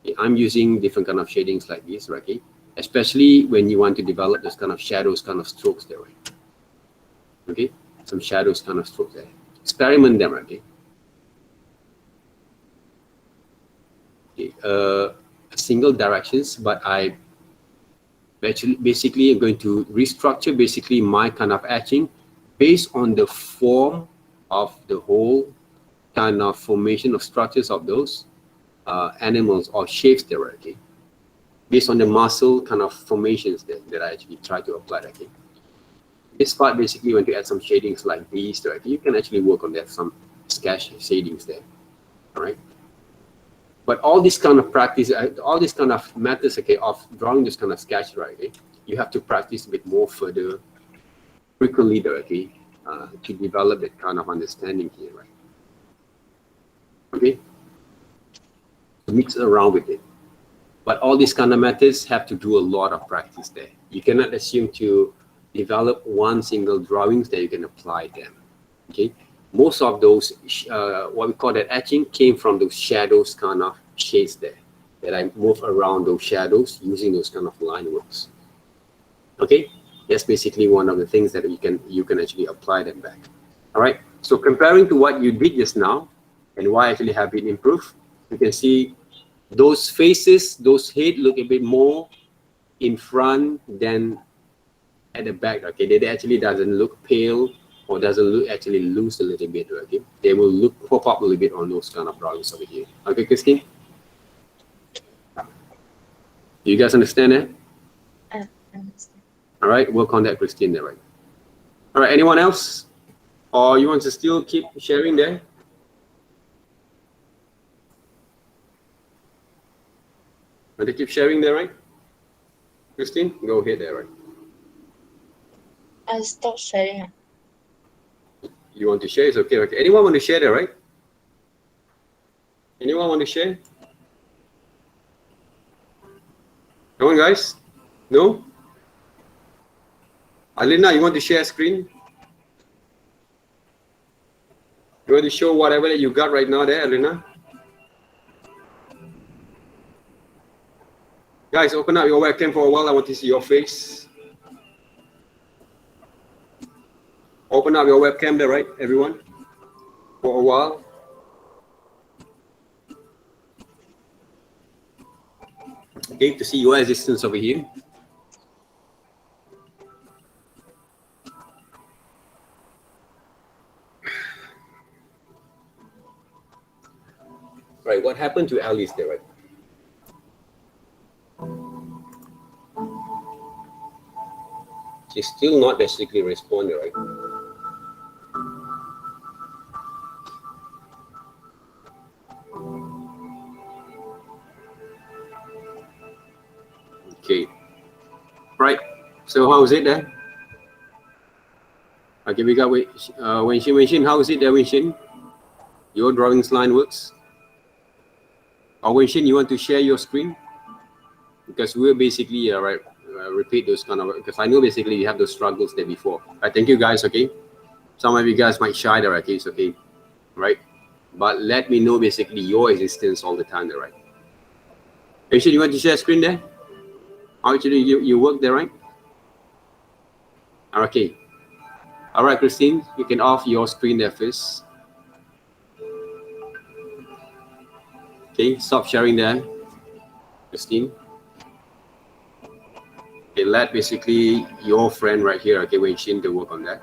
Okay, I'm using different kind of shadings like this, right, okay? Especially when you want to develop this kind of shadows, kind of strokes there, right? Okay, some shadows kind of strokes there. Experiment them, okay? Okay, single directions, but I basically am going to restructure basically my kind of etching based on the form of the whole kind of formation of structures of those animals or shapes there, okay? Based on the muscle kind of formations that I actually try to apply, okay? This part basically when to add some shadings like these there, okay? You can actually work on that, some sketch shadings there, all right? But all this kind of practice, all this kind of methods, okay, of drawing this kind of sketch, right, okay? You have to practice a bit more further, frequently there, okay, to develop that kind of understanding here, right? Okay? Mix around with it. But all these kind of methods have to do a lot of practice there. You cannot assume to develop one single drawings that you can apply them, okay? Most of those, what we call that etching, came from those shadows kind of shades there, that I move around those shadows using those kind of line works. Okay, that's basically one of the things that you can actually apply them back. All right, so comparing to what you did just now and why actually have been improved, you can see those faces, those head look a bit more in front than at the back. Okay, they actually doesn't look pale or doesn't look actually loose a little bit. Okay, they will look pop up a little bit on those kind of drawings over here. Okay, Christine, do you guys understand that? I understand. All right, work on that, Christine. There, right? All right, anyone else, or you want to still keep sharing there? Want to keep sharing there, right? Christine, go ahead there, right? I stop sharing. You want to share? It's okay. Okay. Anyone want to share that, right? Anyone want to share? Come on, guys. No? Alina, you want to share screen? You want to show whatever that you got right now there, Alina? Guys, open up your webcam for a while. I want to see your face. Open up your webcam there, right, everyone? For a while. Okay, to see your existence over here. Right, what happened to Alice there, right? She's still not basically responding, right? Okay. Right. So how's it there? Okay, we got Wenshin. How is it there, Wenshin? Your drawings line works? Or Wenshin, you want to share your screen? Because we'll basically repeat those kind of, because I know basically you have those struggles there before. Right, thank you guys, okay? Some of you guys might shy there, okay? It's okay, right? But let me know basically your existence all the time there, right? Wenshin, you want to share screen there? Actually, you work there, right? Okay. All right, Christine, you can off your screen there first. Okay, stop sharing there, Christine. Okay, let basically your friend right here, okay, Wenshin, to work on that.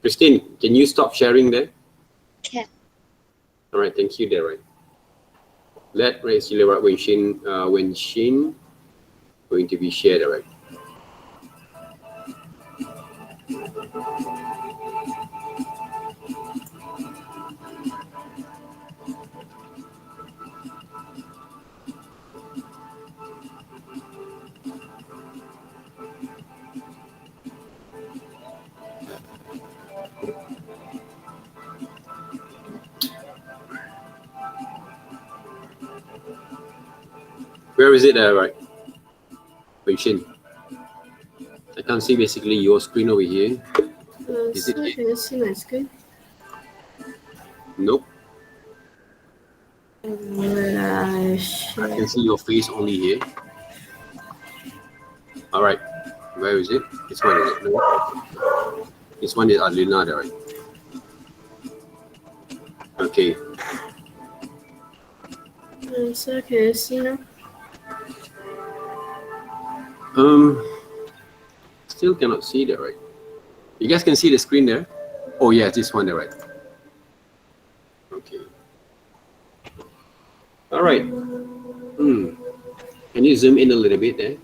Christine, can you stop sharing there? Can. All right, thank you there, right? Let basically right Wenshin going to be shared, right? Where is it there, right? Wenshin. I can't see basically your screen over here. Is it? Can you see my screen? Nope. I can see your face only here. All right. Where is it? This one is it? No. This one is Alina, right? Okay. So can you see now? Still cannot see that, right? You guys can see the screen there? Oh yeah, this one there, right? Okay. All right. Can you zoom in a little bit there?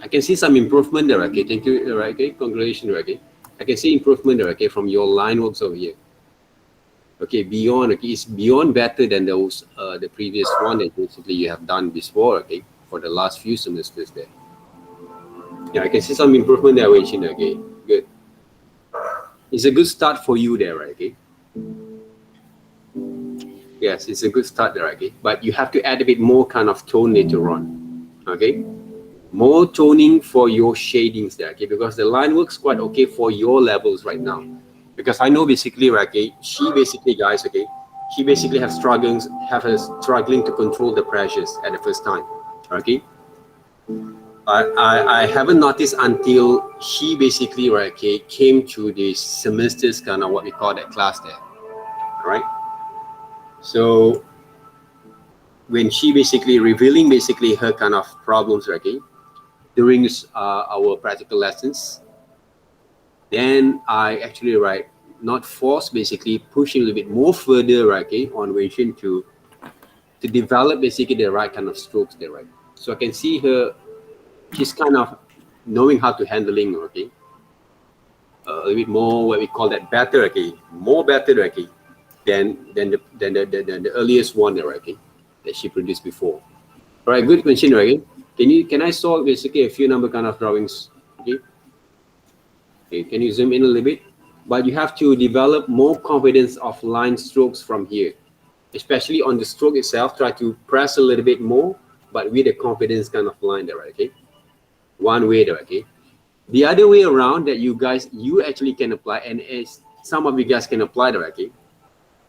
I can see some improvement there, okay? Thank you, right? Okay, congratulations, okay? I can see improvement there, okay, from your line works over here. Okay, beyond, okay, it's beyond better than those the previous one that basically you have done before, okay, for the last few semesters there. Yeah, I can see some improvement there, Wenshin, okay, good. It's a good start for you there, right, okay? Yes, it's a good start there, okay? But you have to add a bit more kind of tone later on, okay? More toning for your shadings there, okay? Because the line works quite okay for your levels right now. Because I know basically, right, okay, she basically, guys, okay, she basically have struggling to control the pressures at the first time, okay? I haven't noticed until she basically, right, okay, came to the semesters kind of what we call that class there, right? So when she basically revealing basically her kind of problems, right, okay, during our practical lessons, then I actually, right, not force, basically push a little bit more further, right, okay, on Wenshin to develop basically the right kind of strokes there, right? So I can see her, she's kind of knowing how to handling, okay, a little bit more what we call that better, okay, more better, okay, the earliest one there, okay, that she produced before. All right, good question, okay. Can I solve basically a few number kind of drawings? Okay. Okay, can you zoom in a little bit? But you have to develop more confidence of line strokes from here, especially on the stroke itself. Try to press a little bit more, but with a confidence kind of line there, okay. One way there, okay. The other way around that you actually can apply, and as some of you guys can apply there, okay,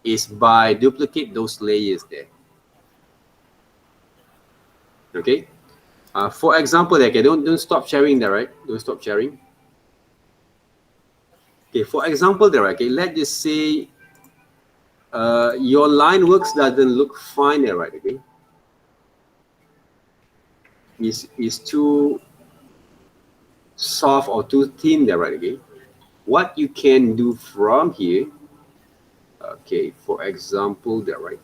is by duplicate those layers there. Okay. For example, okay, don't stop sharing there, right? Don't stop sharing. Okay, for example there, okay, let's just say your line works doesn't look fine there, right? Okay, is too soft or too thin there, right? Okay, what you can do from here, okay, for example there, right?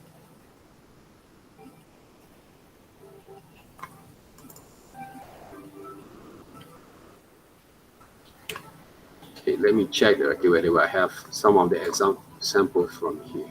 Okay, let me check there, okay, whether I have some of the samples from here.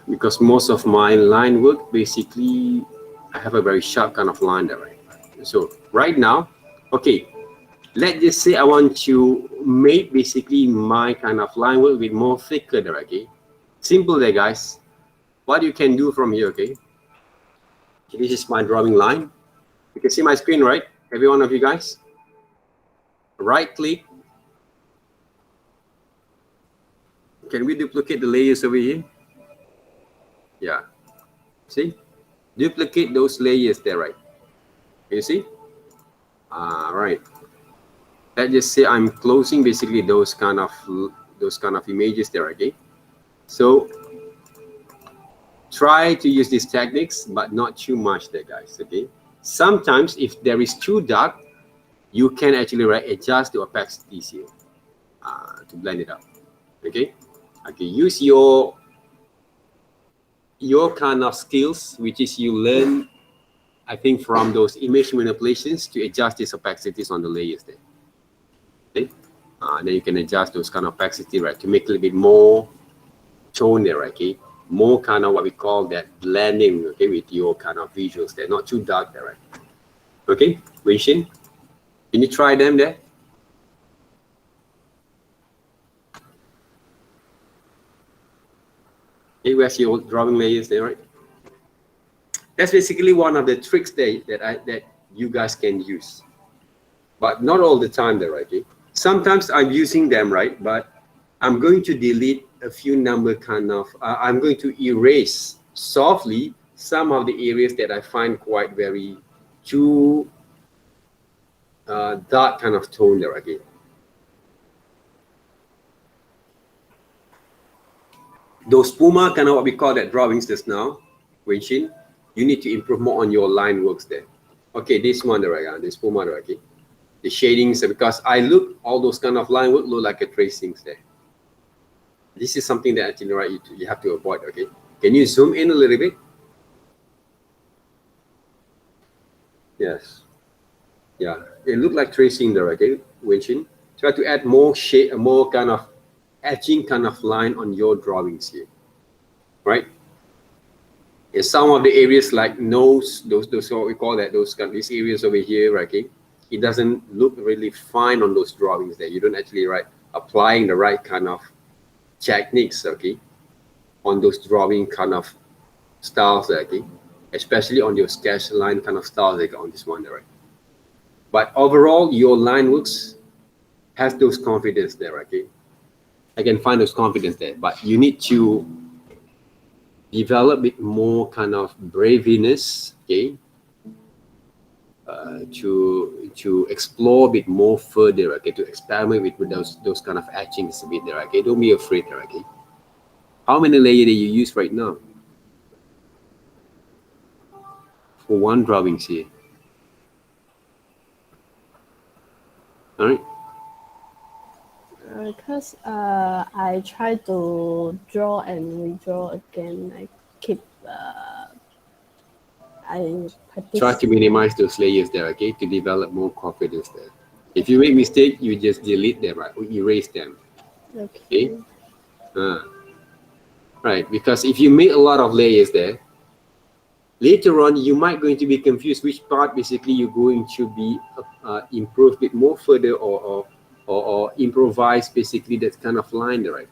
Because most of my line work, basically, I have a very sharp kind of line there, right? So right now, okay, let's just say I want to make basically my kind of line work with more thicker there, okay? Simple there, guys. What you can do from here, okay? This is my drawing line. You can see my screen, right? Every one of you guys. Right click. Can we duplicate the layers over here? Yeah. See? Duplicate those layers there, right? Can you see? Right. Let's just say I'm closing basically those kind of images there, okay? So try to use these techniques, but not too much there, guys, okay? Sometimes if there is too dark, you can actually adjust the opacities here to blend it out, okay? Okay, use your kind of skills, which is you learn, I think, from those image manipulations to adjust these opacities on the layers there. Okay, then you can adjust those kind of opacity, right, to make a little bit more tone there, right, okay, more kind of what we call that blending, okay, with your kind of visuals there, not too dark there, right? Okay, Wei-Shin, can you try them there? Okay, where's your drawing layers there, right? That's basically one of the tricks there that you guys can use, but not all the time there, right? Okay? Sometimes I'm using them, right? But I'm going to delete a few number kind of, I'm going to erase softly some of the areas that I find quite very too dark kind of tone there again. Those Puma kind of what we call that drawings just now, Wei-Shin, you need to improve more on your line works there. Okay, this one there, right? This Puma there, okay. The shadings, because I look, all those kind of line work look like a tracings there. This is something that actually, right, you have to avoid, okay. Can you zoom in a little bit? Yes. Yeah, it looked like tracing there, okay, Wei-Shin. Try to add more shade, more kind of etching kind of line on your drawings here, right? In some of the areas like nose, those what we call that, these areas over here, right, okay, it doesn't look really fine on those drawings there. You don't actually applying the right kind of techniques, okay, on those drawing kind of styles, okay, especially on your sketch line kind of styles, like on this one, right? But overall, your line works has those confidence there, okay. I can find those confidence there, but you need to develop a bit more kind of braveness, okay, to explore a bit more further, okay, to experiment with those kind of etchings a bit there, okay. Don't be afraid there, okay. How many layers do you use right now for one drawings here? All right. Because I try to draw and redraw again, like I practice. Try to minimize those layers there, okay, to develop more confidence there. If you make mistake, you just delete them, right, or erase them. Okay. Right, because if you make a lot of layers there, later on you might going to be confused which part basically you're going to be improve it more further or improvise basically that kind of line there, right?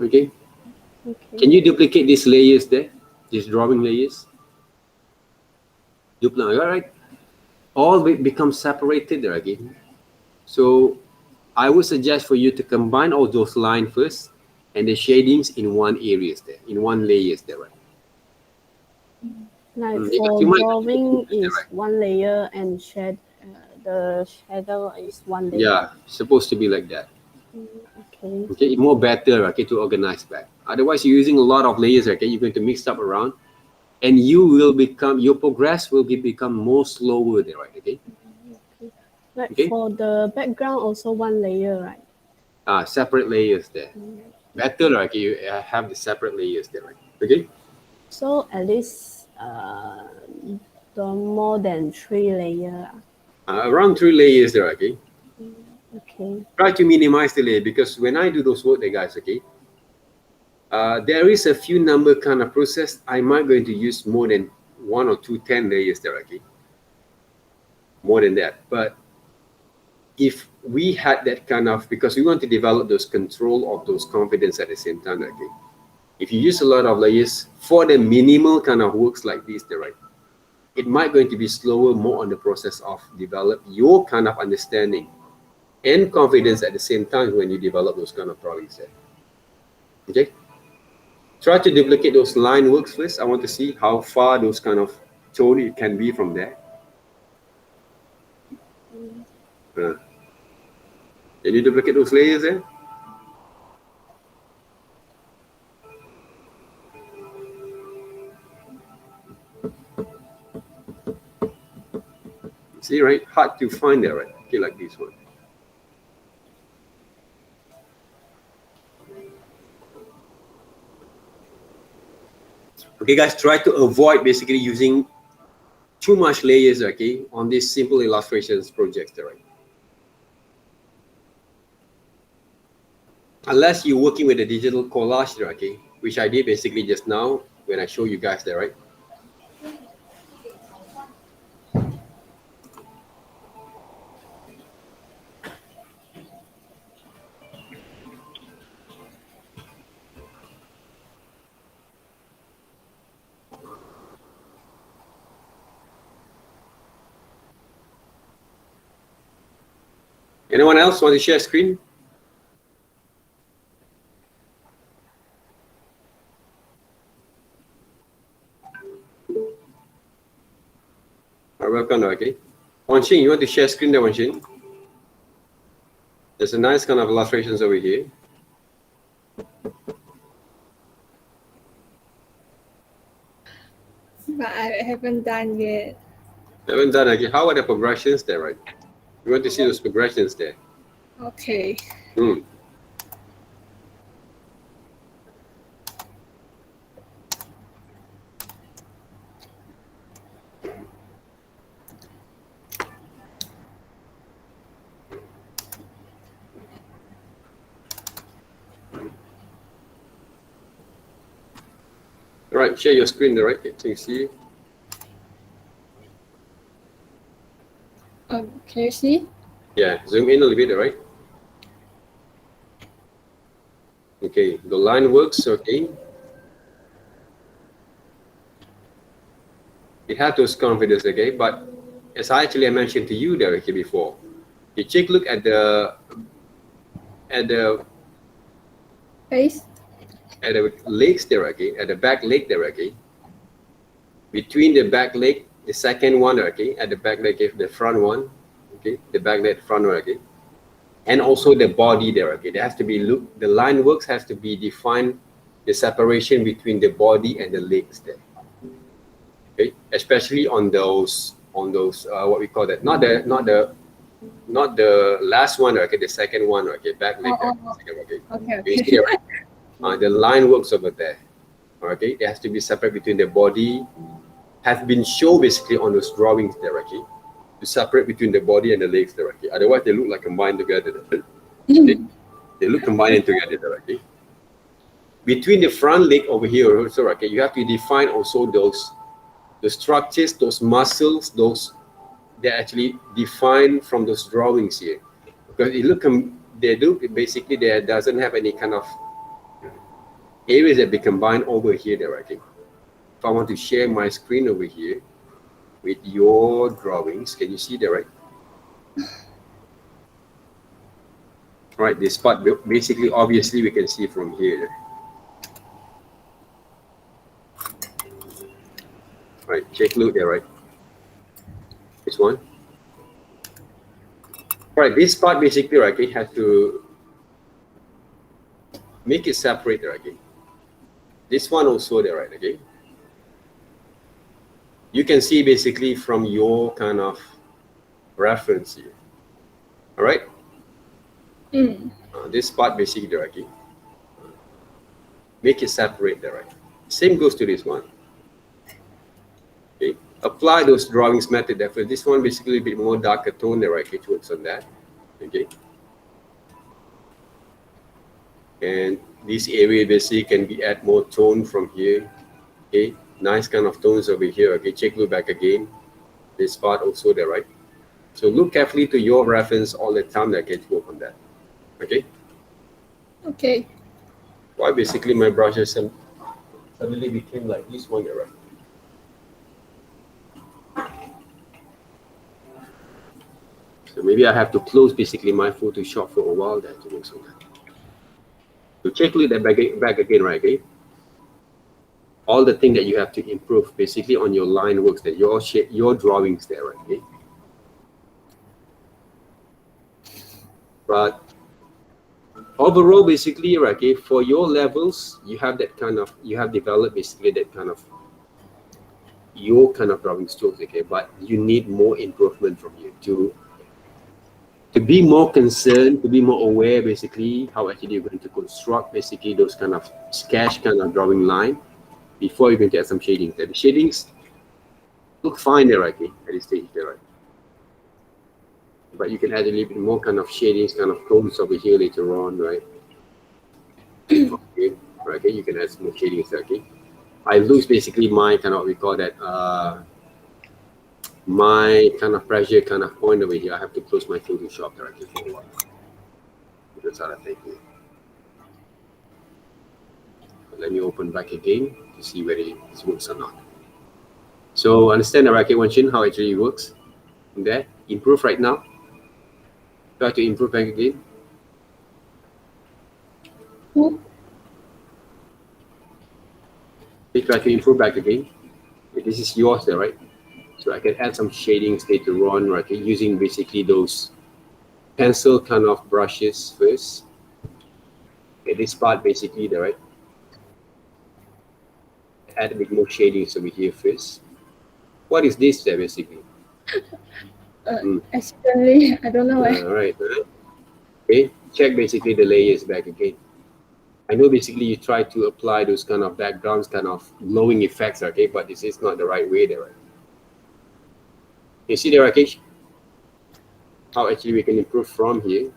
Okay. Okay. Can you duplicate these layers there? These drawing layers? Duplicate, all right? All become separated there again. So I would suggest for you to combine all those lines first and the shadings in one areas there, in one layers there, right? Like Because for you might- drawing is right. one layer and the shadow is one layer. Yeah, supposed to be like that. Okay. Okay, more better, okay, to organize back. Otherwise, you're using a lot of layers, okay, you're going to mix up around and you will become, your progress will become more slower there, right, okay? Like Okay. for the background also one layer, right? Separate layers there. Better, okay, you have the separate layers there, right, okay? So at least don't more than 3 layer. Around 3 layers there, okay? Okay. Try to minimize the layer because when I do those work there, guys, okay, there is a few number kind of process. I might going to use more than 1 or 2, 10 layers there, okay? More than that. But if we had that kind of, because we want to develop those control of those confidence at the same time, okay? If you use a lot of layers for the minimal kind of works like this, right, it might going to be slower, more on the process of develop your kind of understanding and confidence at the same time when you develop those kind of drawings there. Okay? Try to duplicate those line works first. I want to see how far those kind of tone it can be from there. Can you duplicate those layers there? See, right? Hard to find there, right? Okay, like this one. Okay, guys, try to avoid basically using too much layers, okay, on these simple illustrations projects, right? Unless you're working with a digital collage, okay, which I did basically just now when I show you guys there, right? Anyone else want to share screen? Welcome, okay. Wanxing, you want to share screen there, Wanxing? There's a nice kind of illustrations over here. But I haven't done yet. Haven't done, okay. How are the progressions there, right? You want to see those progressions there. Okay. All right, share your screen there, right? Can you see? Can you see? Yeah, zoom in a little bit, right? Okay, the line works, okay. It had those confidence, okay, but as I mentioned to you there, okay, before, you take a look at the Face? at the legs there, okay, at the back leg there, okay. Between the back leg, the second one, okay, at the back leg, the front one, okay, the back leg, front one, okay, and also the body there, okay. There has to be the line works has to be defined, the separation between the body and the legs there, okay, especially on those what we call that, not the last one, okay, the second one, okay, back leg, okay. Okay. You see, right? The line works over there. Okay, it has to be separate between the body has been shown basically on those drawings directly to separate between the body and the legs directly. Otherwise, they look like combined together. They look combined together directly. Between the front leg over here also, okay, you have to define also the structures, those muscles, those they're actually defined from those drawings here. Because it look they do basically there doesn't have any kind of areas that be combined over here directly. If I want to share my screen over here with your drawings, can you see that, right? Right, this part basically obviously we can see from here. Right, take a look there, right? This one. Right, this part basically, right, it has to make it separate, right? Okay? This one also there, right? Okay. You can see basically from your kind of reference here. All right. This part basically there, okay. Make it separate there, right? Same goes to this one. Okay. Apply those drawings method there. For this one, basically a bit more darker tone there, right? Okay, towards on that. Okay. And this area basically can be add more tone from here. Okay. Nice kind of tones over here. Okay. Check look back again. This part also there, right? So look carefully to your reference all the time that gets work on that. Okay. Okay. Why basically my brushes suddenly became like this one there, right? So maybe I have to close basically my Photoshop for a while there to work on that. So check that back again, right? Okay. All the thing that you have to improve basically on your line works that your drawings there, right? Okay. But overall, basically, right, okay, for your levels, you have developed basically that kind of your kind of drawing strokes, okay, but you need more improvement from you to be more concerned, to be more aware basically how actually you're going to construct basically those kind of sketch kind of drawing line before you're going to add some shadings. The shadings look fine there, right, okay, at this stage there, right? But you can add a little bit more kind of shadings, kind of tones over here later on, right? Okay, right, okay, you can add some more shadings, okay? I lose basically my kind of, we call that, my kind of pressure kind of point over here. I have to close my Photoshop directly for a while. That's how I think. Let me open back again to see whether it works or not. So understand the racket Wanshin, how actually it works. There, improve right now. Try to improve back again. Try to improve back again. Okay, this is yours there, right? So I can add some shadings later on, right? Using basically those pencil kind of brushes first. Okay, this part basically there, right? Add a bit more shadings over here first. What is this there basically? Accidentally, I don't know. All right. Okay, check basically the layers back again. I know basically you try to apply those kind of backgrounds, kind of glowing effects, okay, but this is not the right way there, right? You see there, Rakesh? How actually we can improve from here.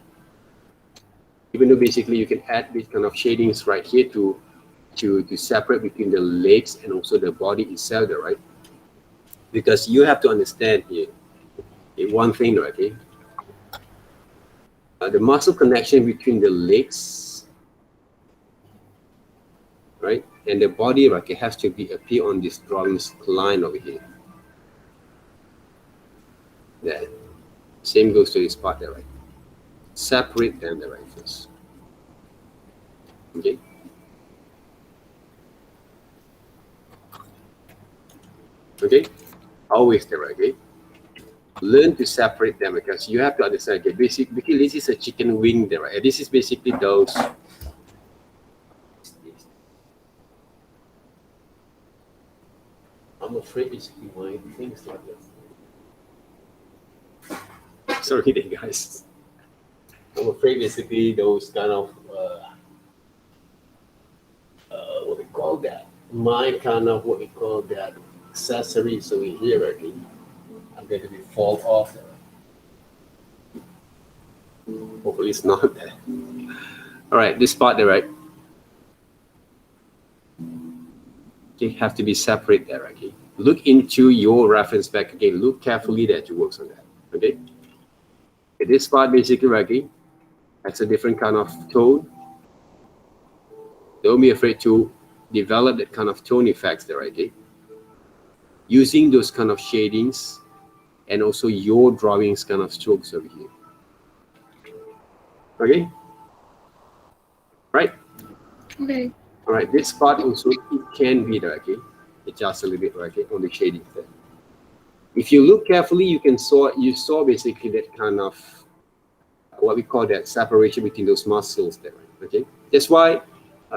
Even though basically you can add this kind of shadings right here to separate between the legs and also the body itself there, right? Because you have to understand here, one thing, okay? The muscle connection between the legs, right, and the body, right, it has to appear on this drawings line over here. There. Same goes to this part there, right? Separate them the right first. Okay. Okay. Always there, right? Okay. Learn to separate them because you have to understand. Okay, basically this is a chicken wing there, right? This is basically those. I'm afraid basically my things like this. Sorry there, guys. I'm afraid basically those kind of what we call that. My kind of what we call that accessories over here, okay, I'm going to be fall off. Hopefully it's not there. All right, this part there, right? You have to be separate there, okay? Look into your reference back again. Look carefully that you work on that, okay? This part basically, okay, that's a different kind of tone. Don't be afraid to develop that kind of tone effects there, okay? Using those kind of shadings and also your drawings kind of strokes over here. Okay? Right? Okay. All right, this part also, it can be there, okay? Adjust a little bit, okay, on the shading there. If you look carefully, you saw basically that kind of, what we call that separation between those muscles there, okay? That's why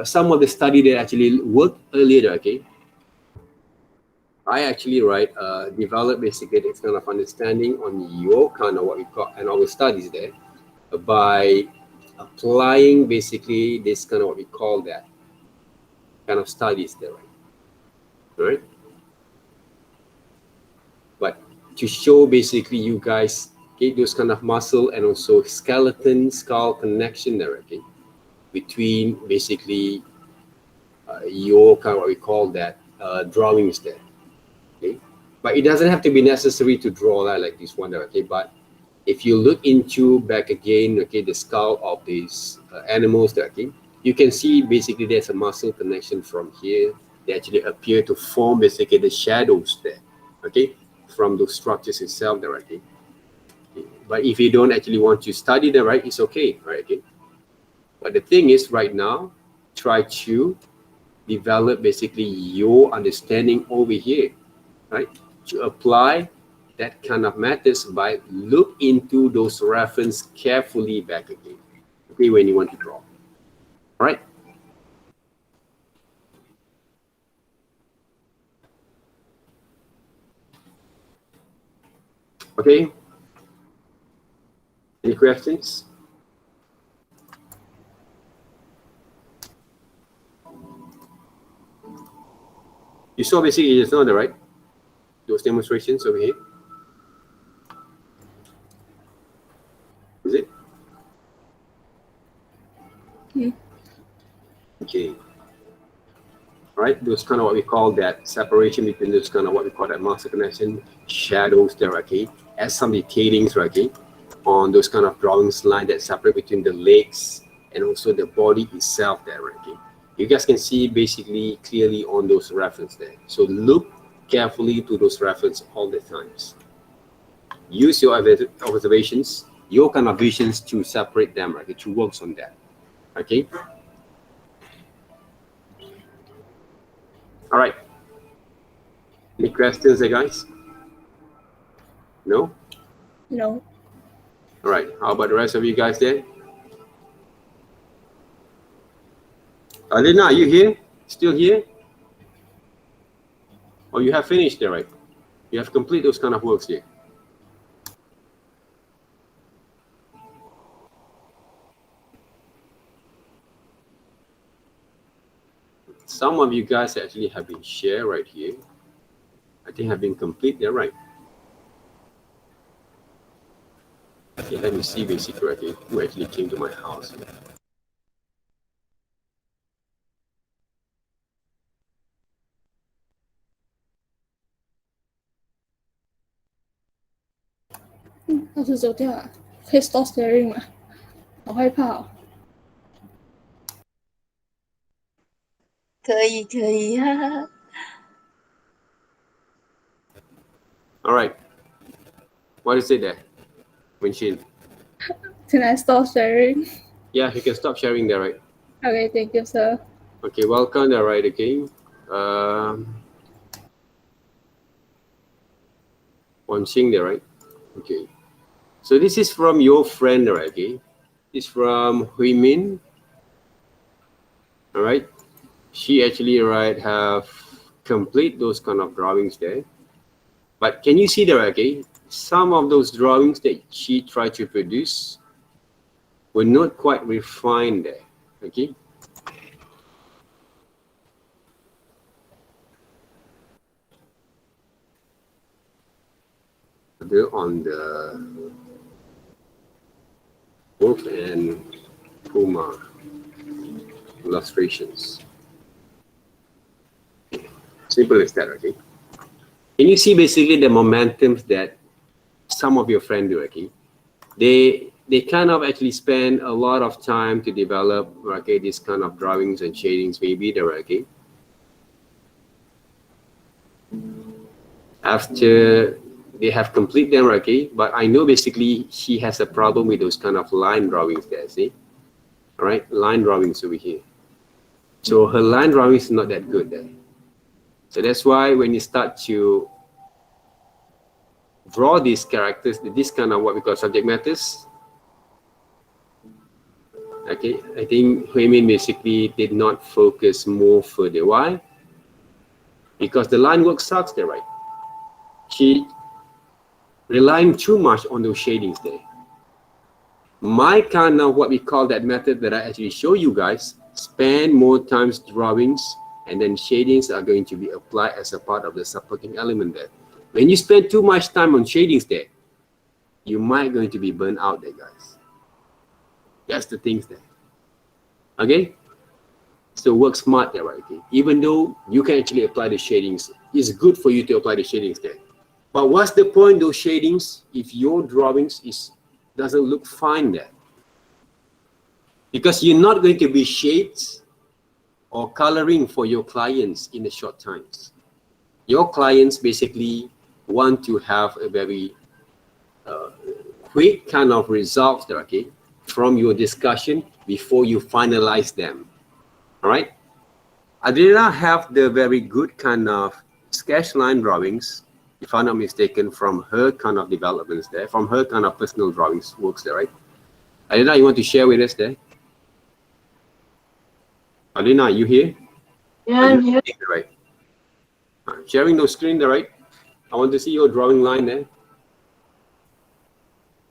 some of the study that actually worked earlier, okay, I actually developed basically this kind of understanding on your kind of what we call and our studies there by applying basically this kind of what we call that kind of studies there, right? But to show basically you guys get those kind of muscle and also skeleton skull connection there, okay, between basically your kind of what we call that drawings there. Okay, but it doesn't have to be necessary to draw that like this one there, okay? But if you look into back again, okay, the skull of these animals there, okay, you can see basically there's a muscle connection from here. They actually appear to form basically the shadows there, okay, from those structures itself there, okay? But if you don't actually want to study that, right, it's okay, right? Okay. But the thing is, right now, try to develop basically your understanding over here, right? To apply that kind of methods by look into those reference carefully back again, okay, when you want to draw. All right. Okay. Any questions? You saw basically just now, right? Those demonstrations over here. Is it? Okay. Right, those kind of what we call that separation between those kind of what we call that muscle connection, shadows there, okay, as some detailings, okay, on those kind of drawings line that separate between the legs and also the body itself there, okay. You guys can see basically clearly on those reference there. So look carefully to those reference all the times. Use your observations, your kind of visions to separate them, right, to work on that, okay. All right. Any questions there, guys? No? No. All right. How about the rest of you guys there? Alina, are you here? Still here? Or you have finished there, right? You have completed those kind of works here. Some of you guys actually have been shared right here. I think have been complete there, right? Okay, let me see basically right here who actually came to my house.嗯，老师走掉了，可以 stop staring 吗？好害怕哦。可以可以，哈哈。All right. What is it there? Winshin. Can I stop staring? Yeah, you can stop sharing there, right? Okay, thank you, sir. Okay, welcome there, right again. Winshin there, right? Okay. So this is from your friend, right? Okay. It's from Hui Min. All right. She actually have complete those kind of drawings there. But can you see there, okay? Some of those drawings that she tried to produce were not quite refined there, okay? on the Wolf and Puma illustrations. Simple as that, okay? Can you see basically the momentums that some of your friends do, okay? They kind of actually spend a lot of time to develop, okay, these kind of drawings and shadings, maybe they're okay. After they have complete them, okay, but I know basically she has a problem with those kind of line drawings there, see? All right, line drawings over here. So her line drawing is not that good there. So that's why when you start to draw these characters, this kind of what we call subject matters, okay, I think Hui Min basically did not focus more further. Why? Because the line work sucks there, right? She relying too much on those shadings there. My kind of what we call that method that I actually show you guys, spend more times drawings, and then shadings are going to be applied as a part of the supporting element there. When you spend too much time on shadings there, you might going to be burnt out there, guys. That's the things there. Okay? So work smart there, right? Okay? Even though you can actually apply the shadings, it's good for you to apply the shadings there. But what's the point of those shadings if your drawings doesn't look fine there? Because you're not going to be shades or coloring for your clients in the short times. Your clients basically want to have a very quick kind of results there, okay, from your discussion before you finalize them. All right? Adriana have the very good kind of sketch line drawings, if I'm not mistaken, from her kind of developments there, from her kind of personal drawings works there, right? Adriana, you want to share with us there? Adriana, you here? Yeah, I'm here. Right. Sharing those screen there, right? I want to see your drawing line there.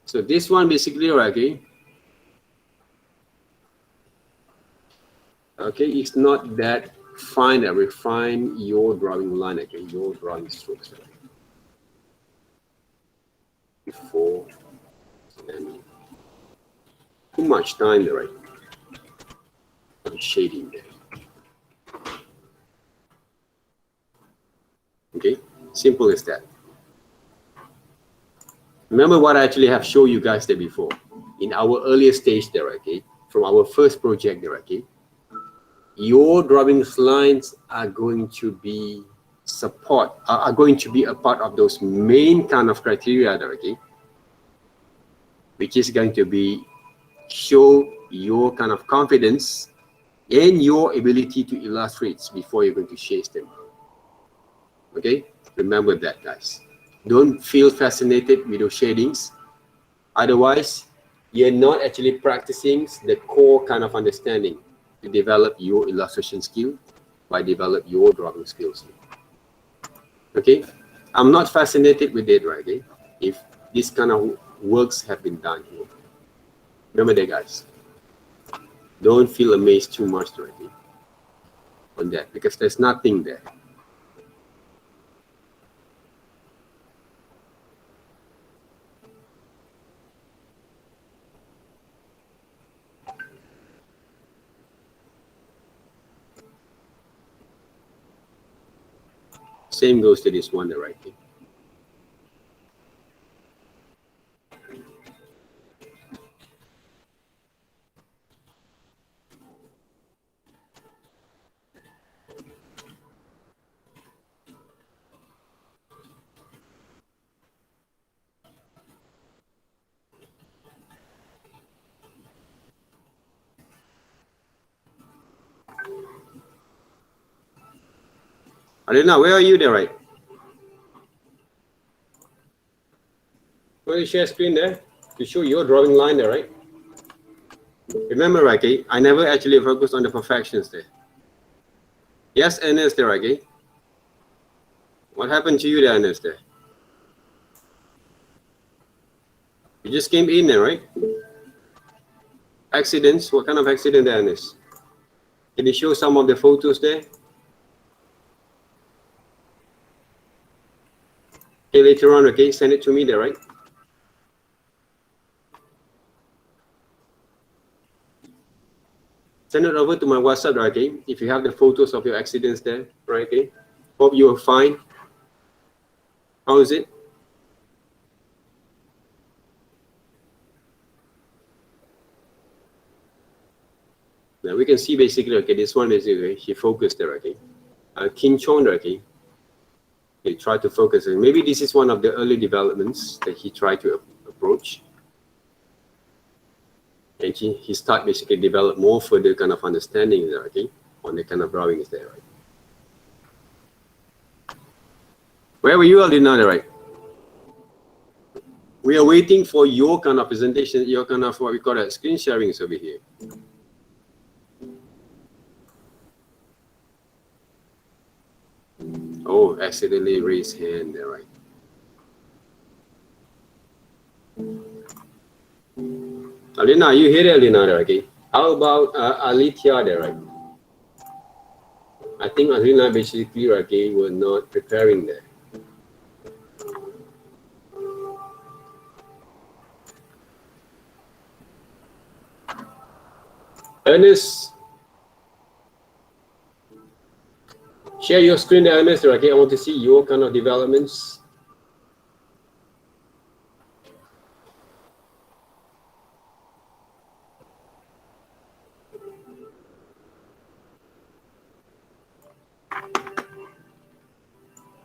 So this one basically, okay. Okay, it's not that fine that refine your drawing line, okay, your drawing strokes. Right? Before and too much time there, right? Shading there. Okay, simple as that. Remember what I actually have shown you guys there before in our earlier stage there, okay, from our first project there, okay. Your drawing lines are going to be are going to be a part of those main kind of criteria there, okay, which is going to be show your kind of confidence and your ability to illustrate before you're going to shade them. Okay, remember that, guys. Don't feel fascinated with those shadings. Otherwise, you're not actually practicing the core kind of understanding to develop your illustration skill by develop your drawing skills. Okay, I'm not fascinated with it, right? Okay? If this kind of works have been done here. Remember that, guys. Don't feel amazed too much already on that because there's nothing there. Same goes to this one, the right thing. Arena, where are you there, right? Go to share screen there to show your drawing line there, right? Remember, okay, I never actually focused on the perfections there. Yes, Ernest there, okay? What happened to you there, Ernest there? You just came in there, right? Accidents, what kind of accident there, Ernest? Can you show some of the photos there? Okay, later on, okay, send it to me there, right? Send it over to my WhatsApp, right, okay? If you have the photos of your accidents there, right, okay? Hope you are fine. How is it? Now we can see basically, okay, this one basically, he focused there, okay? King Chong, okay? He tried to focus. And maybe this is one of the early developments that he tried to approach. And he start basically develop more further kind of understanding there, okay? On the kind of drawings there, right? Where were you, Aldina, right? We are waiting for your kind of presentation, your kind of what we call screen sharing is over here. Oh, accidentally raised hand there, right? Alina, you hear it, Alina, there, okay? How about Alithia there, right? I think Alina basically, okay, were not preparing there. Ernest, share your screen there, Ernest, okay? I want to see your kind of developments.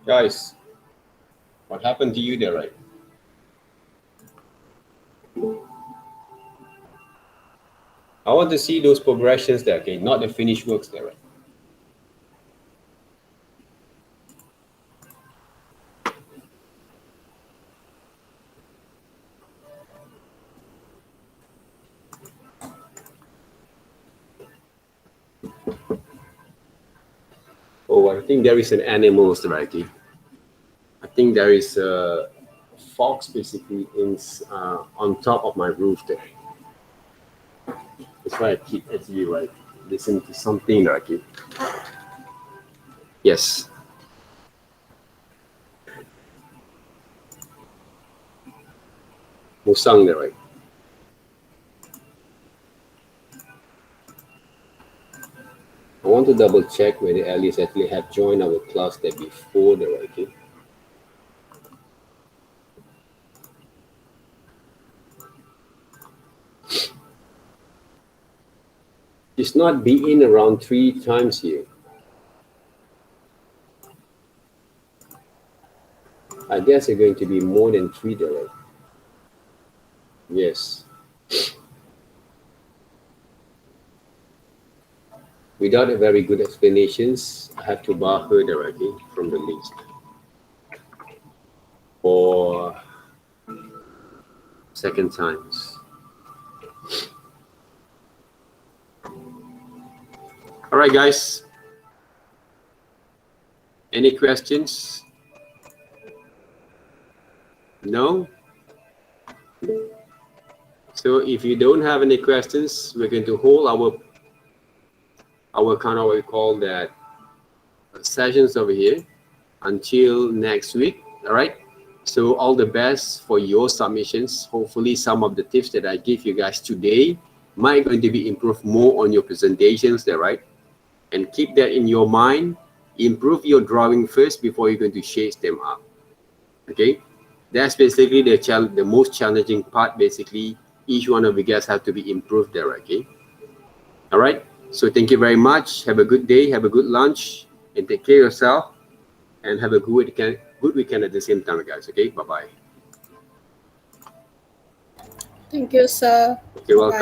Guys, what happened to you there, right? I want to see those progressions there, okay? Not the finished works there, right? Oh, I think there is an animal there, okay? I think there is a fox basically on top of my roof there. That's why I keep actually like listening to something there, okay? Yes. Musang there, right? I want to double check whether Alice actually have joined our class there before there, okay? It's not been around 3 times here. I guess it's going to be more than 3 there, right? Yes. Without a very good explanations, I have to bar her directly from the list. For second times. All right, guys. Any questions? No? So if you don't have any questions, we're going to hold our kind of what we call that sessions over here until next week. All right. So all the best for your submissions. Hopefully some of the tips that I give you guys today might going to be improved more on your presentations there, right? And keep that in your mind. Improve your drawing first before you're going to shade them up. Okay. That's basically the most challenging part. Basically, each one of you guys have to be improved there. Okay. All right. So thank you very much. Have a good day. Have a good lunch, and take care of yourself. And have a good weekend at the same time, guys. Okay. Bye bye. Thank you, sir. You're welcome.